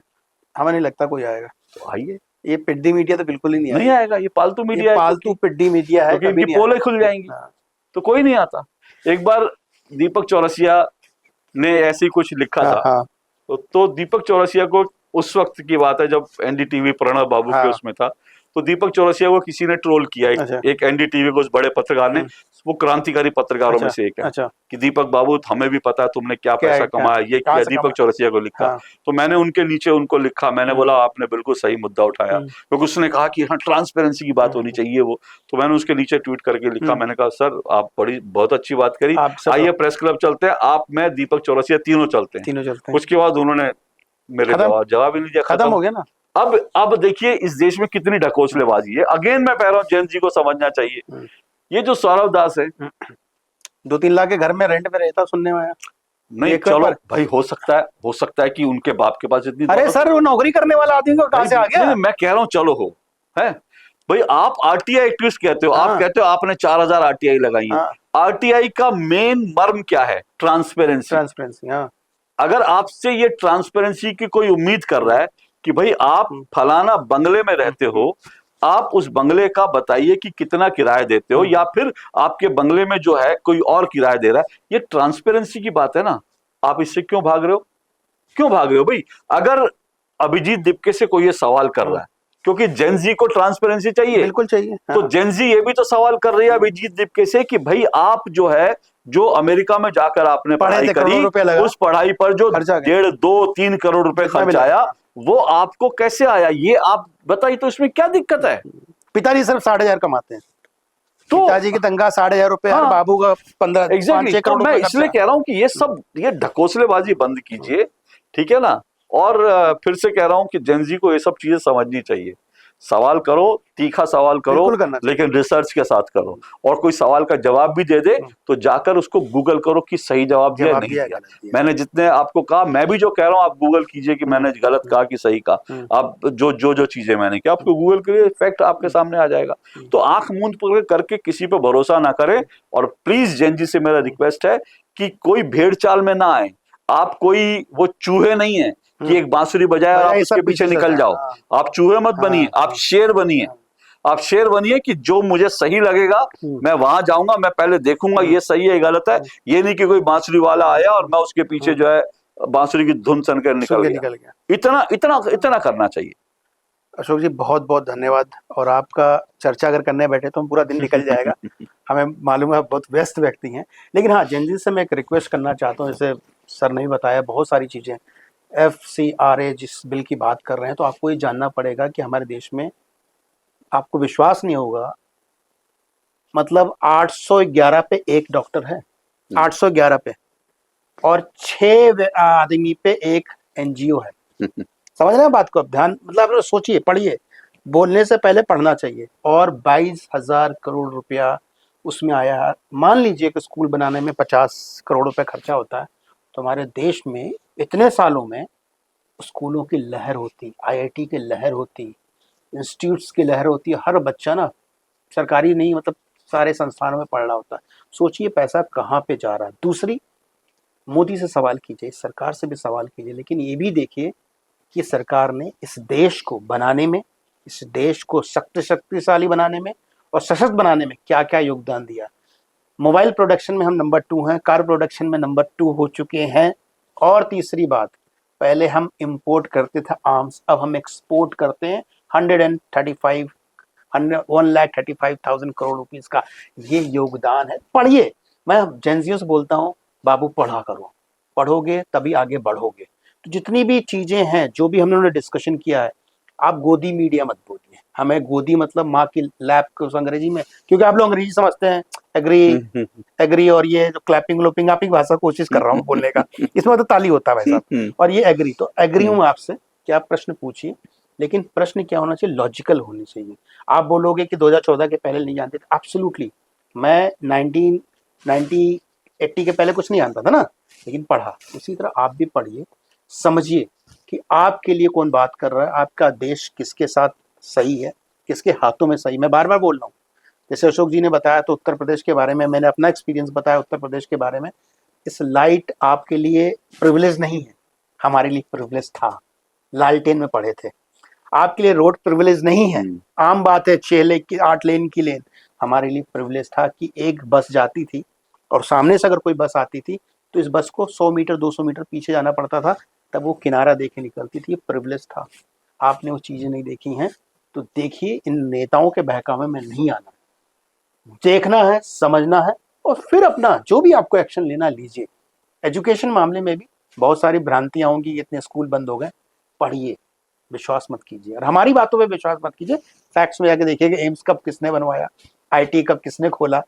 C: हमें नहीं लगता कोई आएगा। तो आइए, ये पिड्डी मीडिया तो बिल्कुल ही नहीं आएगा। ये पालतू मीडिया है, पालतू पिड्डी मीडिया है, क्योंकि इनकी पोलें खुल जाएंगी तो कोई नहीं आता। एक बार दीपक चौरसिया ने ऐसे ही कुछ लिखा था, तो दीपक चौरसिया को, उस वक्त की बात है जब NDTV प्रणब बाबू के उसमें था, तो दीपक चौरसिया को किसी ने ट्रोल किया,
E: अच्छा।
C: एक एनडीटीवी को, उस बड़े पत्रकार ने, वो क्रांतिकारी पत्रकारों में से एक है,
E: अच्छा,
C: कि दीपक बाबू हमें भी पता है तुमने क्या
E: क्या
C: पैसा
E: है, क्या-
C: कमाया, ये
E: कहाँ
C: किया,
E: से
C: दीपक
E: कमाया?
C: चौरसिया को लिखा।
E: हाँ।
C: तो मैंने उनके नीचे उनको लिखा, मैंने बोला आपने बिल्कुल सही मुद्दा उठाया, क्योंकि उसने कहा कि हाँ ट्रांसपेरेंसी की बात होनी चाहिए वो। तो मैंने उसके नीचे ट्वीट करके लिखा, मैंने कहा सर आप बहुत अच्छी बात करी,
E: आप सब
C: आइए प्रेस क्लब चलते हैं, आप, मैं, दीपक चौरसिया तीनों चलते हैं।
E: तीनों चलते हैं।
C: उसके बाद उन्होंने मेरे जवाब ही नहीं दिया,
E: खत्म हो गया ना।
C: अब देखिए इस देश में कितनी ढकोसलेबाजी है। अगेन मैं कह रहा हूँ जेन जी को समझना चाहिए, ये जो सौरभ दास है,
E: 2-3 लाख के घर में रेंट पे रहता, सुनने में आया।
C: नहीं
E: एक
C: चलो
E: बार-
C: भाई, हो सकता है कि उनके बाप के पास इतनी
E: अरे
C: दौलत
E: सर, वो नौकरी करने वाला आदमी को कहाँ से आ गया?
C: नहीं, मैं कह रहा हूँ चलो हो है भाई, आप आरटीआई एक्टिविस्ट कहते हो,
E: हाँ।
C: आप कहते हो आपने 4000 आरटीआई लगाई है।
E: हाँ।
C: आरटीआई का मेन मर्म क्या है? ट्रांसपेरेंसी।
E: ट्रांसपेरेंसी, हाँ।
C: अगर आपसे ये ट्रांसपेरेंसी की कोई उम्मीद कर रहा है कि भाई आप फलाना बंगले में रहते हो, आप उस बंगले का बताइए कि कितना किराया देते हो, या फिर आपके बंगले में जो है कोई और किराया दे रहा है, ये ट्रांसपेरेंसी की बात है ना। आप इससे क्यों भाग रहे हो? क्यों भाग रहे हो भाई? अगर अभिजीत दिपके से कोई ये सवाल कर रहा है, क्योंकि जेनजी को ट्रांसपेरेंसी चाहिए,
E: बिल्कुल चाहिए।
C: तो
E: हाँ।
C: जेनजी ये भी तो सवाल कर रही है अभिजीत दिपके से कि भाई आप जो है, जो अमेरिका में जाकर आपने
E: पढ़े
C: पढ़ाई
E: थे, करोड़ों रुपए
C: करी,
E: लगा।
C: उस पढ़ाई पर जो
E: खर्चा गया।
C: 1.5, 2, 3 करोड़ रुपए
E: जितना भी
C: खर्च
E: लगा।
C: आया, वो आपको कैसे आया, ये आप बताइए। तो इसमें क्या दिक्कत है?
E: पिताजी सिर्फ 60,000 कमाते हैं,
C: तो
E: पिताजी की तनख्वाह 60,000 रुपए,
C: हाँ।
E: बाबू का 15
C: एग्जैक्टली,
E: 5-6
C: तो
E: करोड़
C: मैं
E: रुपए
C: इसलिए
E: खर्चा।
C: कह रहा हूं कि ये सब, ये ढकोसलेबाजी बंद कीजिए, ठीक है ना। और फिर से कह रहा हूं कि जेनजी को ये सब चीजें समझनी चाहिए। सवाल करो, तीखा सवाल करो,
E: बिल्कुल करना चाहिए।
C: लेकिन रिसर्च के साथ करो। और कोई सवाल का जवाब भी दे दे तो जाकर उसको गूगल करो कि सही जवाब दिया नहीं दिया।
E: गलत दिया।
C: मैंने जितने आपको कहा, मैं भी जो कह रहा हूं आप गूगल कीजिए कि मैंने गलत कहा कि सही कहा। आप जो चीजें मैंने किया, आपको गूगल के लिए फैक्ट आपके सामने आ जाएगा। तो आंख मूंद पकड़ करके किसी पे भरोसा ना करें। और प्लीज जेनजी से मेरा रिक्वेस्ट है कि कोई भेड़ चाल में ना आए। आप कोई वो चूहे नहीं है कि एक बांसुरी बजाए और आप उसके पीछे निकल जाओ। आप चूहे मत बनिए, आप शेर बनिए। आप शेर बनिए कि जो मुझे सही लगेगा मैं वहां जाऊंगा, मैं पहले देखूंगा ये सही है गलत है। ये नहीं कि कोई बांसुरी वाला आया और मैं उसके पीछे जो है बांसुरी की धुन सुनकर निकल गया। इतना इतना इतना करना चाहिए।
E: अशोक जी, बहुत बहुत धन्यवाद। और आपका चर्चा अगर करने बैठे तो हम पूरा दिन निकल जाएगा। हमें मालूम है आप बहुत व्यस्त व्यक्ति हैं, लेकिन हाँ, जेनजी से मैं एक रिक्वेस्ट करना चाहता हूँ। जैसे सर ने भी बताया बहुत सारी चीज़ें, FCRA जिस बिल की बात कर रहे हैं, तो आपको ये जानना पड़ेगा कि हमारे देश में, आपको विश्वास नहीं होगा, मतलब 811 पे एक डॉक्टर है, 811 पे, और 6 आदमी पे एक NGO है। समझ रहे हैं बात को? अब ध्यान, मतलब आप सोचिए, पढ़िए, बोलने से पहले पढ़ना चाहिए। और 22,000 करोड़ रुपया उसमें आया है। मान लीजिए कि स्कूल बनाने में 50 करोड़ रुपए खर्चा होता है, तो हमारे देश में इतने सालों में स्कूलों की लहर होती, IIT की लहर होती, इंस्टीट्यूट्स की लहर होती है। हर बच्चा ना, सरकारी नहीं मतलब सारे संस्थानों में पढ़ रहा होता है। सोचिए पैसा कहाँ पे जा रहा है। दूसरी, मोदी से सवाल कीजिए, सरकार से भी सवाल कीजिए, लेकिन ये भी देखिए कि सरकार ने इस देश को बनाने में, इस देश को शक्तिशाली बनाने में और सशक्त बनाने में क्या क्या योगदान दिया। मोबाइल प्रोडक्शन में हम नंबर 2 हैं, कार प्रोडक्शन में नंबर 2 हो चुके हैं। और तीसरी बात, पहले हम इंपोर्ट करते थे आर्म्स, अब हम एक्सपोर्ट करते हैं 1,35,000 करोड़ रुपीस का। ये योगदान है। पढ़िए, मैं जेनजियों से बोलता हूँ, बाबू पढ़ा करो, पढ़ोगे तभी आगे बढ़ोगे। तो जितनी भी चीजें हैं, जो भी हम लोगों ने डिस्कशन किया है, आप गोदी मीडिया मत बोलिए। हमें गोदी मतलब माँ की लैप को अंग्रेजी में, क्योंकि आप लोग अंग्रेजी समझते हैं, एग्री और ये जो क्लैपिंग व्लैपिंग, आप ही भाषा कोशिश कर रहा हूँ बोलने का, इसमें तो ताली होता है भाई साहब। और ये एग्री, तो एग्री हूँ आपसे कि आप प्रश्न पूछिए, लेकिन प्रश्न क्या होना चाहिए? लॉजिकल होनी चाहिए। आप बोलोगे कि 2014 के पहले नहीं जानते थे, एब्सोल्युटली। मैं 1980 के पहले कुछ नहीं जानता था ना, लेकिन पढ़ा। उसी तरह आप भी पढ़िए, समझिए कि आपके लिए कौन बात कर रहा है, आपका देश किसके साथ सही है, किसके हाथों में सही। मैं बार बार बोल रहा हूँ, जैसे अशोक जी ने बताया तो उत्तर प्रदेश के बारे में, मैंने अपना एक्सपीरियंस बताया उत्तर प्रदेश के बारे में। इस लाइट आपके लिए प्रिविलेज नहीं है, हमारे लिए प्रिविलेज था। लालटेन में पढ़े थे। आपके लिए रोड प्रिविलेज नहीं है, आम बात है 6 लेन की 8 लेन की लेन। हमारे लिए प्रिविलेज था कि एक बस जाती थी और सामने से अगर कोई बस आती थी तो इस बस को 100 मीटर 200 मीटर पीछे जाना पड़ता था, तब वो किनारा देखे निकलती थी। ये प्रिविलेज था। आपने वो चीज़ें नहीं देखी हैं, तो देखिए इन नेताओं के बहकावे में नहीं आना, देखना है, समझना है और फिर अपना जो भी आपको एक्शन लेना लीजिए। एजुकेशन मामले में भी बहुत सारी भ्रांतियां होंगी, इतने स्कूल बंद हो गए, पढ़िए, विश्वास मत कीजिए और हमारी बातों पे विश्वास मत कीजिए, फैक्ट्स में जाके देखिएगा एम्स कब किसने बनवाया, आईआईटी कब किसने खोला।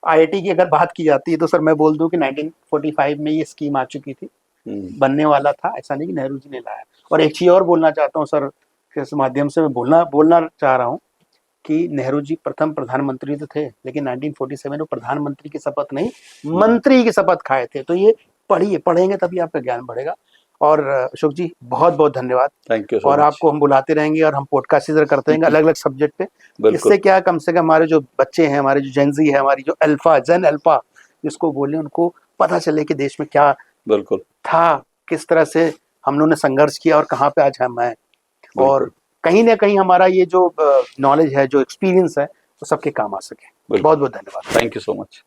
E: आईआईटी की अगर बात की जाती है तो सर मैं बोल दूं कि 1945 में ये स्कीम आ चुकी थी, बनने वाला था, ऐसा नहीं कि नेहरू जी ने लाया। और एक चीज और बोलना चाहता हूँ सर, इस माध्यम से मैं बोलना चाह रहा हूँ कि नेहरू जी प्रथम प्रधानमंत्री तो थे, लेकिन 1947 में प्रधानमंत्री की शपथ नहीं, मंत्री की शपथ खाए थे। तो ये पढ़िए, पढ़ेंगे तभी आपका ज्ञान बढ़ेगा। और अशोक जी बहुत बहुत धन्यवाद,
C: थैंक यू
E: और आपको हम बुलाते रहेंगे और हम पॉडकास्ट इधर करते रहेंगे अलग अलग सब्जेक्ट पे। इससे क्या कम से कम हमारे जो बच्चे हैं, हमारे जो जेनजी है, हमारी जो जेन अल्फा जिसको बोले, उनको पता चले कि देश में क्या
C: बिल्कुल
E: था, किस तरह से हम लोगों ने संघर्ष किया और कहाँ पे आज हम हैं। और कहीं ना कहीं हमारा ये जो नॉलेज है, जो एक्सपीरियंस है, वो सबके काम आ सके। बहुत बहुत धन्यवाद।
C: Thank you so much.